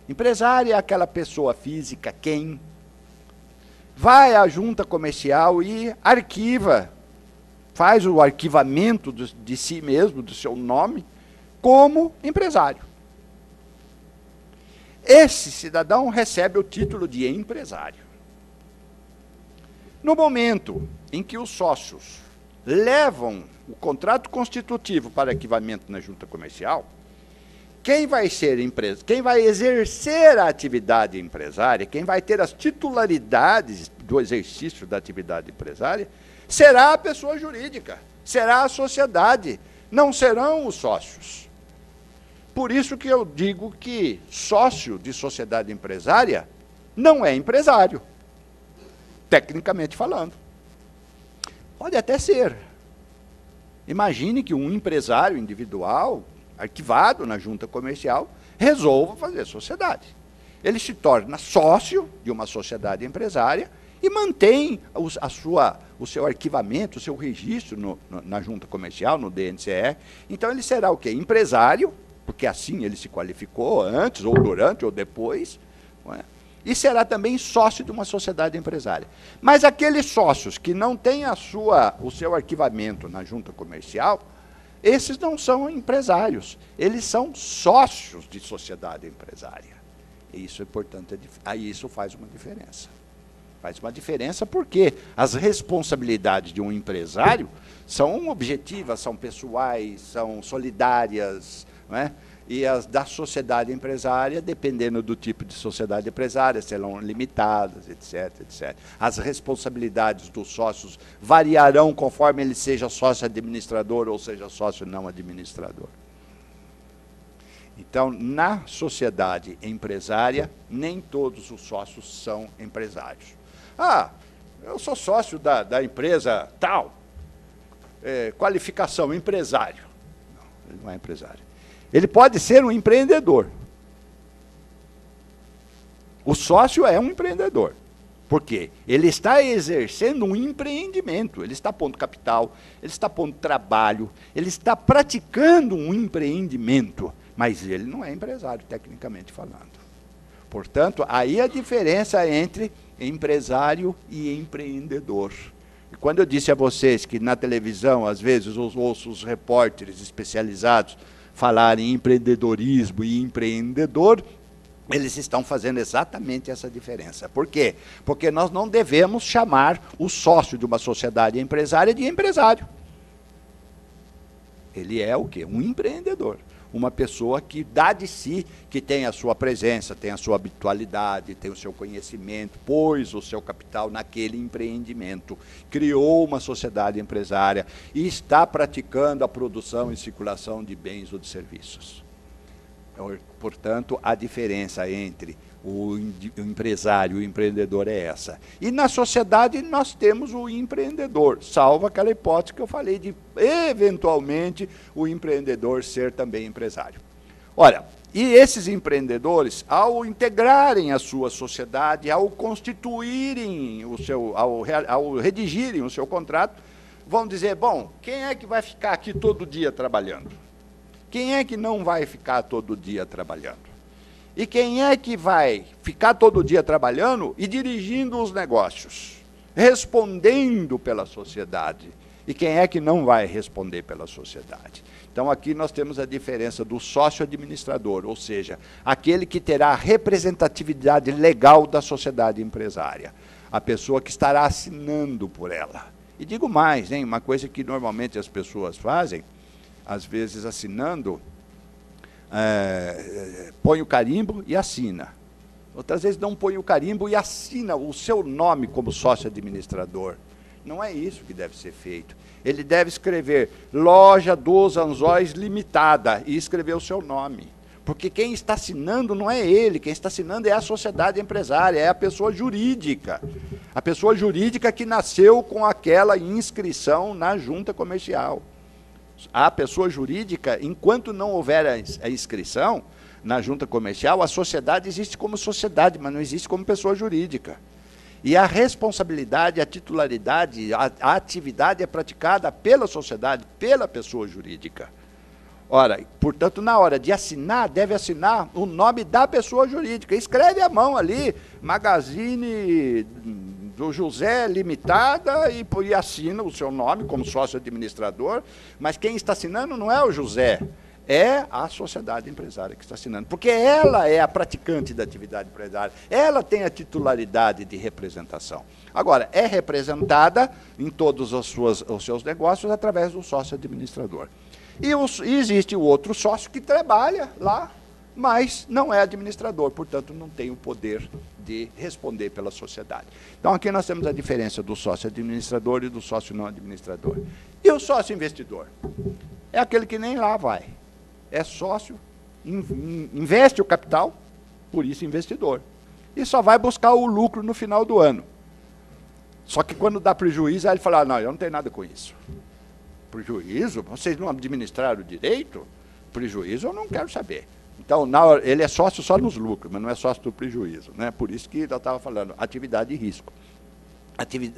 Empresário é aquela pessoa física, quem vai à junta comercial e arquiva, faz o arquivamento de si mesmo, do seu nome, como empresário. Esse cidadão recebe o título de empresário. No momento em que os sócios levam o contrato constitutivo para arquivamento na junta comercial, quem vai exercer a atividade empresária, quem vai ter as titularidades do exercício da atividade empresária, será a pessoa jurídica, será a sociedade, não serão os sócios. Por isso que eu digo que sócio de sociedade empresária não é empresário, tecnicamente falando. Pode até ser. Imagine que um empresário individual, arquivado na junta comercial, resolva fazer sociedade. Ele se torna sócio de uma sociedade empresária e mantém o seu arquivamento, o seu registro na junta comercial, no DNCE. Então ele será o quê? Empresário, porque assim ele se qualificou antes, ou durante, ou depois, não é? E será também sócio de uma sociedade empresária. Mas aqueles sócios que não têm o seu arquivamento na junta comercial, esses não são empresários, eles são sócios de sociedade empresária. E isso é importante, aí isso faz uma diferença. Faz uma diferença porque as responsabilidades de um empresário são objetivas, são pessoais, são solidárias, não é? E as da sociedade empresária, dependendo do tipo de sociedade empresária, serão limitadas, etc, etc. As responsabilidades dos sócios variarão conforme ele seja sócio administrador ou seja sócio não administrador. Então, na sociedade empresária, nem todos os sócios são empresários. Ah, eu sou sócio da empresa tal, qualificação, empresário. Não, ele não é empresário. Ele pode ser um empreendedor. O sócio é um empreendedor. Por quê? Ele está exercendo um empreendimento, ele está pondo capital, ele está pondo trabalho, ele está praticando um empreendimento, mas ele não é empresário, tecnicamente falando. Portanto, aí a diferença entre empresário e empreendedor. E quando eu disse a vocês que na televisão, às vezes, eu ouço os repórteres especializados falarem em empreendedorismo e empreendedor, eles estão fazendo exatamente essa diferença. Por quê? Porque nós não devemos chamar o sócio de uma sociedade empresária de empresário. Ele é o quê? Um empreendedor. Uma pessoa que dá de si, que tem a sua presença, tem a sua habitualidade, tem o seu conhecimento, pôs o seu capital naquele empreendimento, criou uma sociedade empresária e está praticando a produção e circulação de bens ou de serviços. Portanto, a diferença entre o empresário e o empreendedor é essa. E na sociedade nós temos o empreendedor, salvo aquela hipótese que eu falei de, eventualmente, o empreendedor ser também empresário. Olha, E esses empreendedores, ao integrarem a sua sociedade, ao constituírem o seu, ao redigirem o seu contrato, vão dizer, bom, quem é que vai ficar aqui todo dia trabalhando? Quem é que não vai ficar todo dia trabalhando? E quem é que vai ficar todo dia trabalhando e dirigindo os negócios, respondendo pela sociedade? E quem é que não vai responder pela sociedade? Então, aqui nós temos a diferença do sócio-administrador, ou seja, aquele que terá a representatividade legal da sociedade empresária, a pessoa que estará assinando por ela. E digo mais, hein, uma coisa que normalmente as pessoas fazem, às vezes assinando, põe o carimbo e assina. Outras vezes não põe o carimbo e assina o seu nome como sócio-administrador. Não é isso que deve ser feito. Ele deve escrever Loja dos Anzóis Limitada e escrever o seu nome. Porque quem está assinando não é ele, quem está assinando é a sociedade empresária, é a pessoa jurídica. A pessoa jurídica que nasceu com aquela inscrição na junta comercial. A pessoa jurídica, enquanto não houver a inscrição na junta comercial, a sociedade existe como sociedade, mas não existe como pessoa jurídica. E a responsabilidade, a titularidade, a atividade é praticada pela sociedade, pela pessoa jurídica. Ora, portanto, na hora de assinar, deve assinar o nome da pessoa jurídica. Escreve à mão ali, Magazine do José Limitada, e assina o seu nome como sócio administrador, mas quem está assinando não é o José, é a sociedade empresária que está assinando, porque ela é a praticante da atividade empresária, ela tem a titularidade de representação. Agora, é representada em todos os seus negócios através do sócio administrador. E existe o outro sócio que trabalha lá, mas não é administrador, portanto, não tem o poder de responder pela sociedade. Então, aqui nós temos a diferença do sócio administrador e do sócio não administrador. E o sócio investidor? É aquele que nem lá vai. É sócio, investe o capital, por isso investidor. E só vai buscar o lucro no final do ano. Só que quando dá prejuízo, aí ele fala, não, eu não tenho nada com isso. Prejuízo? Vocês não administraram direito? Prejuízo eu não quero saber. Então, ele é sócio só nos lucros, mas não é sócio do prejuízo, né? Por isso que eu estava falando, atividade e risco.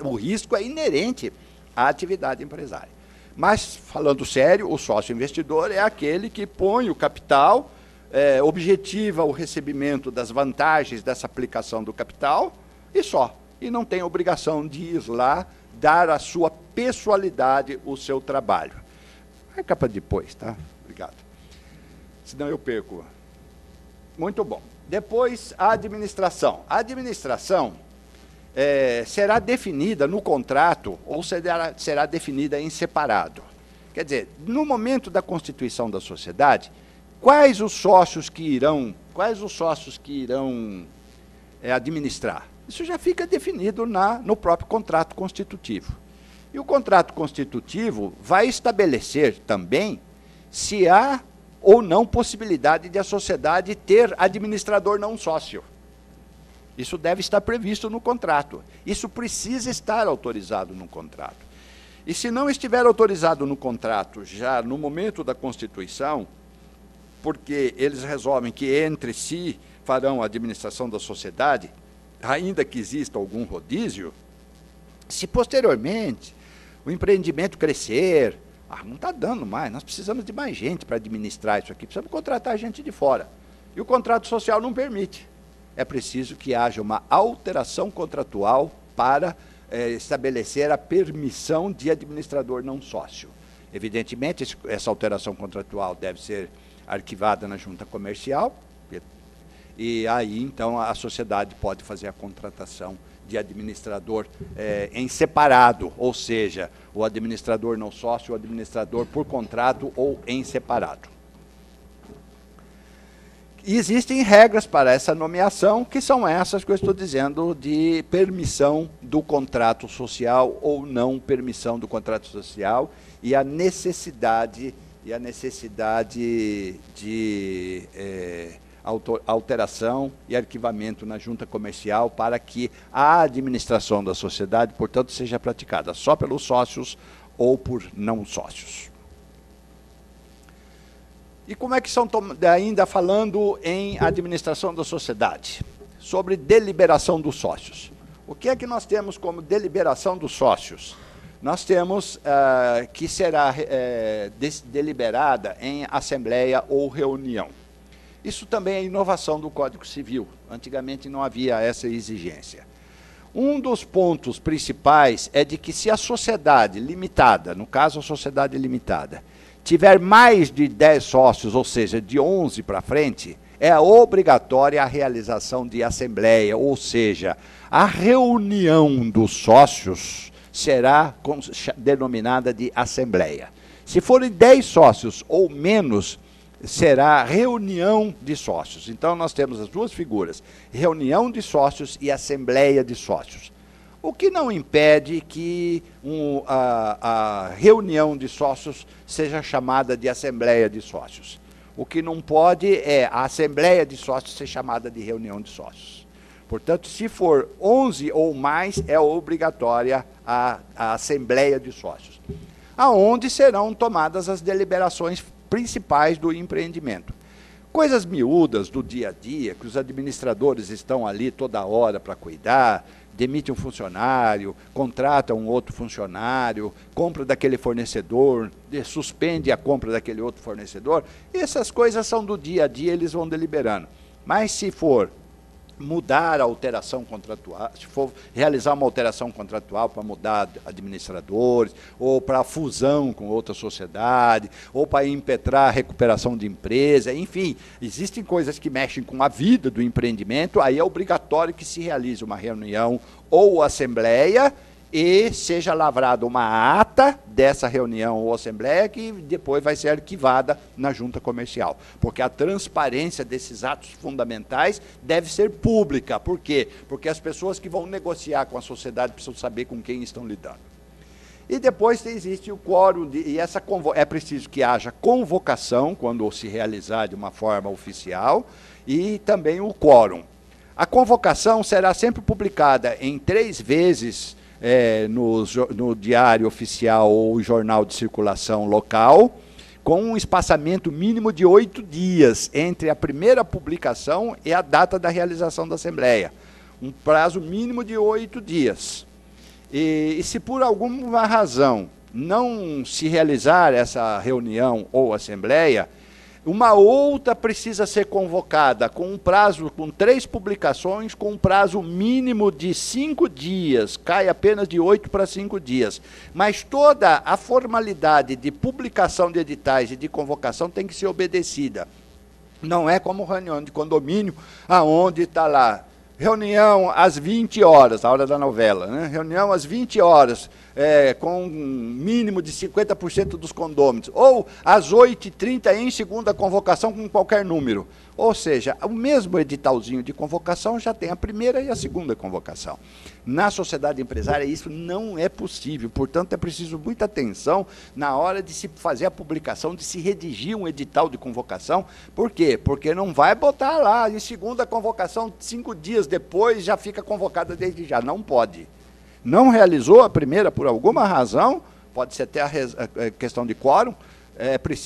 O risco é inerente à atividade empresária. Mas, falando sério, o sócio investidor é aquele que põe o capital, objetiva o recebimento das vantagens dessa aplicação do capital e só. E não tem obrigação de ir lá dar a sua pessoalidade, o seu trabalho. Marca para depois, tá? Obrigado. Senão eu perco. Muito bom. Depois, a administração. A administração será definida no contrato ou será definida em separado. Quer dizer, no momento da constituição da sociedade, quais os sócios que irão administrar? Isso já fica definido no próprio contrato constitutivo. E o contrato constitutivo vai estabelecer também se há ou não possibilidade de a sociedade ter administrador não sócio. Isso deve estar previsto no contrato. Isso precisa estar autorizado no contrato. E se não estiver autorizado no contrato, já no momento da Constituição, porque eles resolvem que entre si farão a administração da sociedade, ainda que exista algum rodízio, se posteriormente o empreendimento crescer, não está dando mais, nós precisamos de mais gente para administrar isso aqui, precisamos contratar gente de fora. E o contrato social não permite. É preciso que haja uma alteração contratual para estabelecer a permissão de administrador não sócio. Evidentemente, essa alteração contratual deve ser arquivada na junta comercial, e aí, então, a sociedade pode fazer a contratação de administrador em separado, ou seja, o administrador não sócio, o administrador por contrato ou em separado. E existem regras para essa nomeação, que são essas que eu estou dizendo, de permissão do contrato social ou não permissão do contrato social, e a necessidade de alteração e arquivamento na junta comercial para que a administração da sociedade, portanto, seja praticada só pelos sócios ou por não sócios. E como é que são, ainda falando em administração da sociedade, sobre deliberação dos sócios. O que é que nós temos como deliberação dos sócios? Nós temos que será deliberada em assembleia ou reunião. Isso também é inovação do Código Civil. Antigamente não havia essa exigência. Um dos pontos principais é de que se a sociedade limitada, no caso a sociedade limitada, tiver mais de 10 sócios, ou seja, de 11 para frente, é obrigatória a realização de assembleia, ou seja, a reunião dos sócios será denominada de assembleia. Se forem 10 sócios ou menos, será reunião de sócios. Então, nós temos as duas figuras, reunião de sócios e assembleia de sócios. O que não impede que a reunião de sócios seja chamada de assembleia de sócios. O que não pode é a assembleia de sócios ser chamada de reunião de sócios. Portanto, se for 11 ou mais, é obrigatória a assembleia de sócios, aonde serão tomadas as deliberações principais do empreendimento. Coisas miúdas do dia a dia, que os administradores estão ali toda hora para cuidar, demite um funcionário, contrata um outro funcionário, compra daquele fornecedor, suspende a compra daquele outro fornecedor. Essas coisas são do dia a dia, eles vão deliberando. Mas se for mudar a alteração contratual, se for realizar uma alteração contratual para mudar administradores, ou para fusão com outra sociedade, ou para impetrar a recuperação de empresa, enfim, existem coisas que mexem com a vida do empreendimento, aí é obrigatório que se realize uma reunião ou assembleia e seja lavrada uma ata dessa reunião ou assembleia que depois vai ser arquivada na junta comercial. Porque a transparência desses atos fundamentais deve ser pública. Por quê? Porque as pessoas que vão negociar com a sociedade precisam saber com quem estão lidando. E depois existe o quórum, é preciso que haja convocação, quando se realizar de uma forma oficial, e também o quórum. A convocação será sempre publicada em 3 vezes no Diário Oficial ou Jornal de Circulação Local, com um espaçamento mínimo de 8 dias entre a primeira publicação e a data da realização da Assembleia. Um prazo mínimo de 8 dias. E se por alguma razão não se realizar essa reunião ou Assembleia, uma outra precisa ser convocada com um prazo, com 3 publicações, com um prazo mínimo de 5 dias, cai apenas de 8 para 5 dias. Mas toda a formalidade de publicação de editais e de convocação tem que ser obedecida. Não é como reunião de condomínio, aonde está lá, reunião às 20 horas, a hora da novela, né? Reunião às 20 horas, com um mínimo de 50% dos condôminos, ou às 8h30 em segunda convocação com qualquer número. Ou seja, o mesmo editalzinho de convocação já tem a primeira e a segunda convocação. Na sociedade empresária isso não é possível, portanto é preciso muita atenção na hora de se fazer a publicação, de se redigir um edital de convocação. Por quê? Porque não vai botar lá em segunda convocação, 5 dias depois já fica convocada desde já, não pode. Não realizou a primeira por alguma razão, pode ser até a questão de quórum,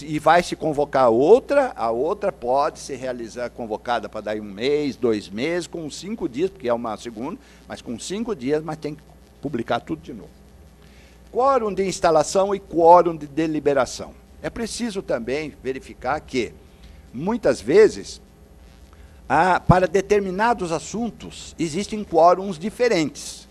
e vai se convocar a outra pode ser convocada para daí 1 mês, 2 meses, com 5 dias, porque é uma segunda, mas com 5 dias, mas tem que publicar tudo de novo. Quórum de instalação e quórum de deliberação. É preciso também verificar que, muitas vezes, para determinados assuntos, existem quórums diferentes.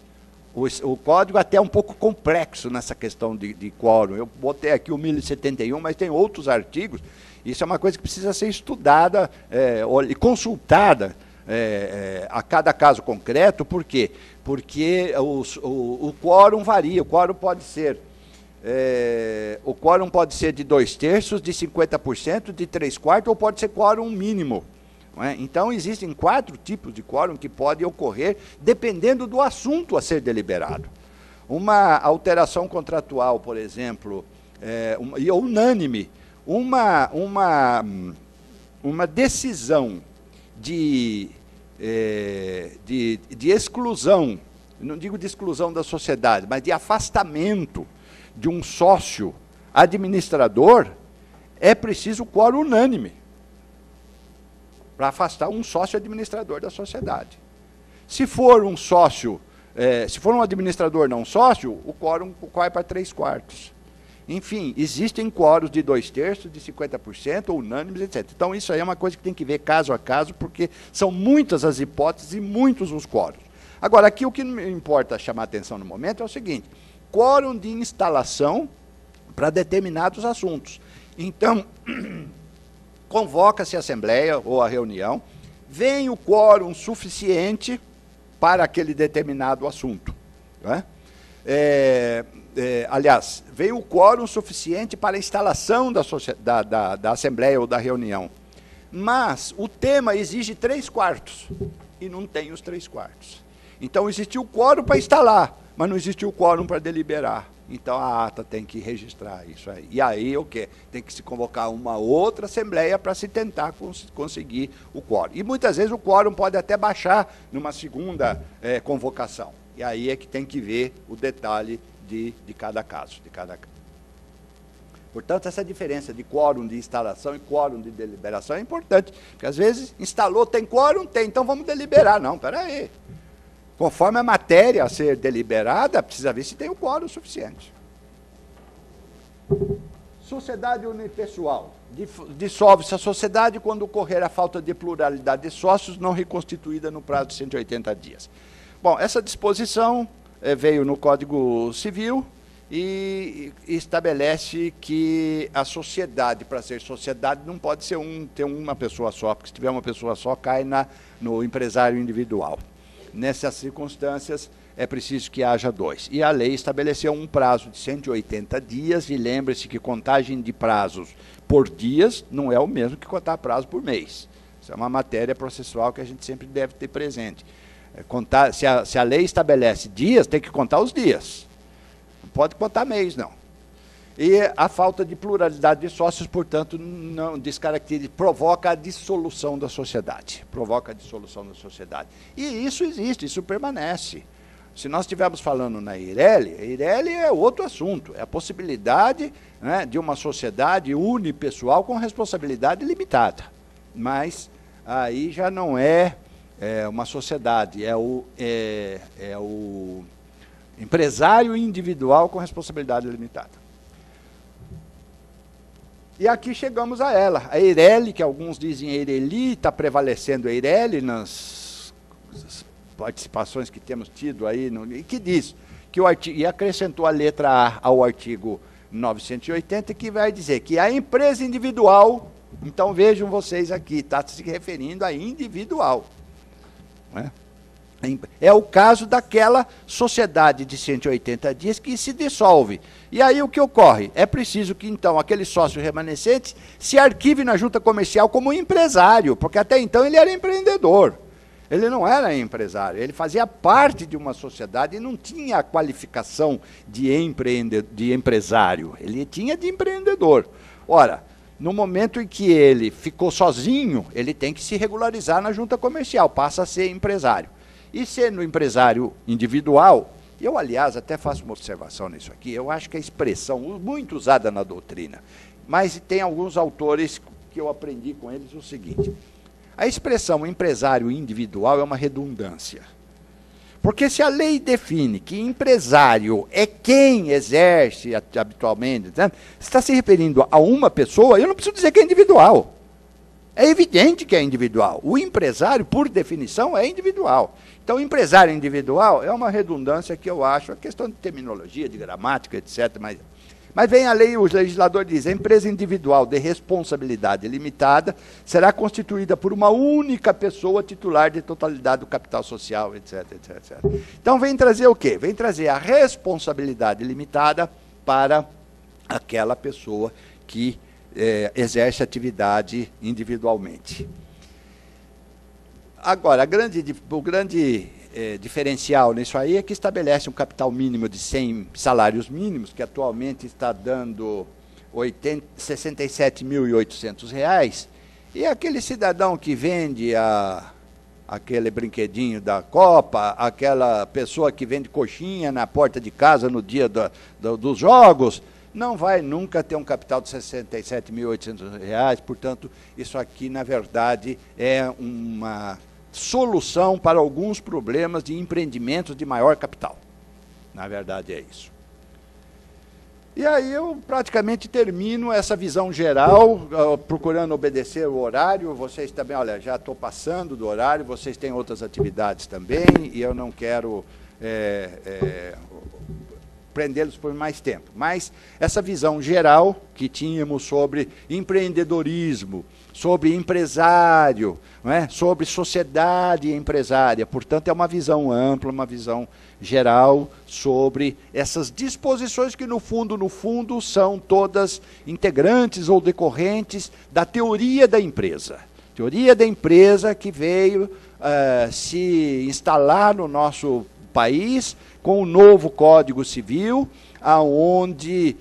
O código até é um pouco complexo nessa questão de quórum. Eu botei aqui o 1071, mas tem outros artigos. Isso é uma coisa que precisa ser estudada e consultada a cada caso concreto. Por quê? Porque o quórum varia. O quórum pode ser de 2/3, de 50%, de 3/4, ou pode ser quórum mínimo. Então, existem 4 tipos de quórum que podem ocorrer, dependendo do assunto a ser deliberado. Uma alteração contratual, por exemplo, e unânime, uma decisão de exclusão, não digo de exclusão da sociedade, mas de afastamento de um sócio administrador, é preciso quórum unânime para afastar um sócio administrador da sociedade. Se for um sócio, se for um administrador não sócio, o quórum vai para 3/4. Enfim, existem quóruns de 2/3, de 50%, unânimes, etc. Então, isso aí é uma coisa que tem que ver caso a caso, porque são muitas as hipóteses e muitos os quóruns. Agora, aqui o que importa chamar a atenção no momento é o seguinte: quórum de instalação para determinados assuntos. Então, convoca-se a assembleia ou a reunião, vem o quórum suficiente para aquele determinado assunto. Não é? Aliás, veio o quórum suficiente para a instalação da assembleia ou da reunião. Mas o tema exige 3/4 e não tem os 3/4. Então existiu o quórum para instalar, mas não existiu o quórum para deliberar. Então a ata tem que registrar isso aí. E aí o quê? Tem que se convocar uma outra assembleia para se tentar conseguir o quórum. E muitas vezes o quórum pode até baixar numa segunda convocação. E aí é que tem que ver o detalhe de cada caso. Portanto, essa diferença de quórum de instalação e quórum de deliberação é importante. Porque às vezes instalou, tem quórum? Tem, então vamos deliberar. Não, espera aí. Conforme a matéria a ser deliberada, precisa ver se tem o quórum suficiente. Sociedade unipessoal. Dissolve-se a sociedade quando ocorrer a falta de pluralidade de sócios não reconstituída no prazo de 180 dias. Bom, essa disposição veio no Código Civil e estabelece que a sociedade, para ser sociedade, não pode ser ter uma pessoa só, porque se tiver uma pessoa só, cai no empresário individual. Nessas circunstâncias, é preciso que haja 2. E a lei estabeleceu um prazo de 180 dias, e lembre-se que contagem de prazos por dias não é o mesmo que contar prazo por mês. Isso é uma matéria processual que a gente sempre deve ter presente. Se a lei estabelece dias, tem que contar os dias. Não pode contar mês, não. E a falta de pluralidade de sócios, portanto, não descaracteriza, provoca a dissolução da sociedade. Provoca a dissolução da sociedade. E isso existe, isso permanece. Se nós estivermos falando na Eireli, a Eireli é outro assunto. É a possibilidade, né, de uma sociedade unipessoal com responsabilidade limitada. Mas aí já não é uma sociedade, é o empresário individual com responsabilidade limitada. E aqui chegamos a ela, a Eireli, que alguns dizem Eireli, está prevalecendo a Eireli nas participações que temos tido aí, e que diz que o artigo, e acrescentou a letra A ao artigo 980, que vai dizer que a empresa individual, então vejam vocês aqui, está se referindo a individual. Né? É o caso daquela sociedade de 180 dias que se dissolve. E aí o que ocorre? É preciso que, então, aquele sócio remanescente se arquive na junta comercial como empresário, porque até então ele era empreendedor. Ele não era empresário, ele fazia parte de uma sociedade e não tinha a qualificação de empresário, ele tinha de empreendedor. Ora, no momento em que ele ficou sozinho, ele tem que se regularizar na junta comercial, passa a ser empresário. E sendo empresário individual, eu, aliás, até faço uma observação nisso aqui, eu acho que a expressão, muito usada na doutrina, mas tem alguns autores que eu aprendi com eles o seguinte: a expressão empresário individual é uma redundância. Porque se a lei define que empresário é quem exerce habitualmente, né, está se referindo a uma pessoa, eu não preciso dizer que é individual. É evidente que é individual. O empresário, por definição, é individual. Então, o empresário individual é uma redundância que eu acho, é questão de terminologia, de gramática, etc. Mas vem a lei, o legislador diz, a empresa individual de responsabilidade limitada será constituída por uma única pessoa titular de totalidade do capital social, etc, etc, etc. Então, vem trazer o quê? Vem trazer a responsabilidade limitada para aquela pessoa que exerce atividade individualmente. Agora, o grande diferencial nisso aí é que estabelece um capital mínimo de 100 salários mínimos, que atualmente está dando R$ 67.800, e aquele cidadão que vende aquele brinquedinho da Copa, aquela pessoa que vende coxinha na porta de casa no dia dos jogos, não vai nunca ter um capital de R$ 67.800, portanto, isso aqui, na verdade, é uma solução para alguns problemas de empreendimentos de maior capital. Na verdade, é isso. E aí eu praticamente termino essa visão geral, procurando obedecer o horário. Vocês também, olha, já estou passando do horário, vocês têm outras atividades também, e eu não quero prendê-los por mais tempo. Mas essa visão geral que tínhamos sobre empreendedorismo, sobre empresário, não é? Sobre sociedade empresária, portanto, é uma visão ampla, uma visão geral sobre essas disposições que, no fundo, são todas integrantes ou decorrentes da teoria da empresa. Teoria da empresa que veio se instalar no nosso país com o novo Código Civil, aonde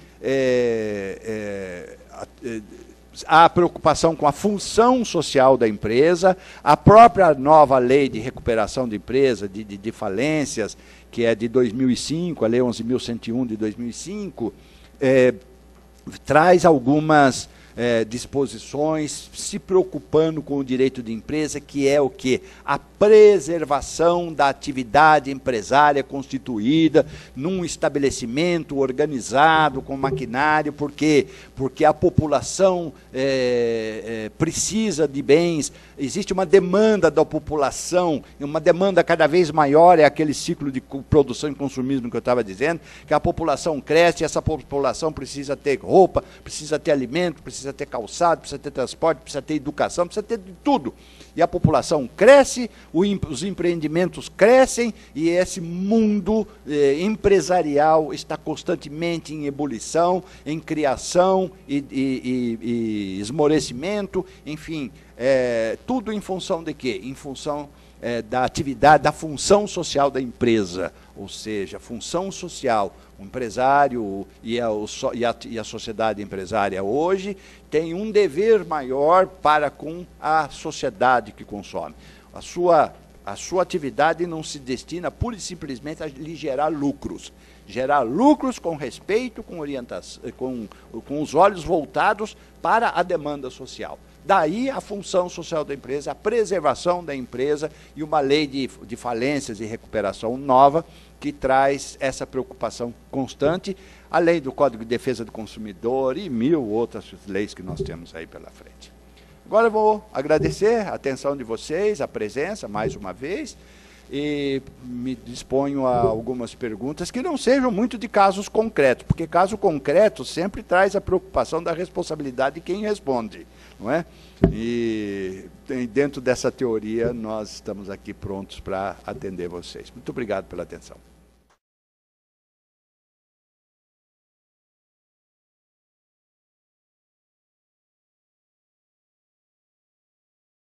há preocupação com a função social da empresa, a própria nova lei de recuperação de empresa, de falências, que é de 2005, a lei 11.101 de 2005, traz algumas disposições se preocupando com o direito de empresa, que é o quê? A preservação da atividade empresária constituída num estabelecimento organizado, com maquinário. Por quê? Porque a população precisa de bens, existe uma demanda da população, uma demanda cada vez maior, é aquele ciclo de produção e consumismo que eu estava dizendo, que a população cresce, e essa população precisa ter roupa, precisa ter alimento, precisa ter calçado, precisa ter transporte, precisa ter educação, precisa ter de tudo. E a população cresce, os empreendimentos crescem, e esse mundo empresarial está constantemente em ebulição, em criação e esmorecimento, enfim, tudo em função de quê? Em função da atividade, da função social da empresa, ou seja, a função social, o empresário e a sociedade empresária hoje tem um dever maior para com a sociedade que consome. A sua atividade não se destina pura e simplesmente a lhe gerar lucros. Gerar lucros com respeito, com orientação, com os olhos voltados para a demanda social. Daí a função social da empresa, a preservação da empresa e uma lei de falências e recuperação nova que traz essa preocupação constante, além do Código de Defesa do Consumidor e 1000 outras leis que nós temos aí pela frente. Agora eu vou agradecer a atenção de vocês, a presença, mais uma vez, e me disponho a algumas perguntas que não sejam muito de casos concretos, porque caso concreto sempre traz a preocupação da responsabilidade de quem responde, não é? E dentro dessa teoria nós estamos aqui prontos para atender vocês. Muito obrigado pela atenção.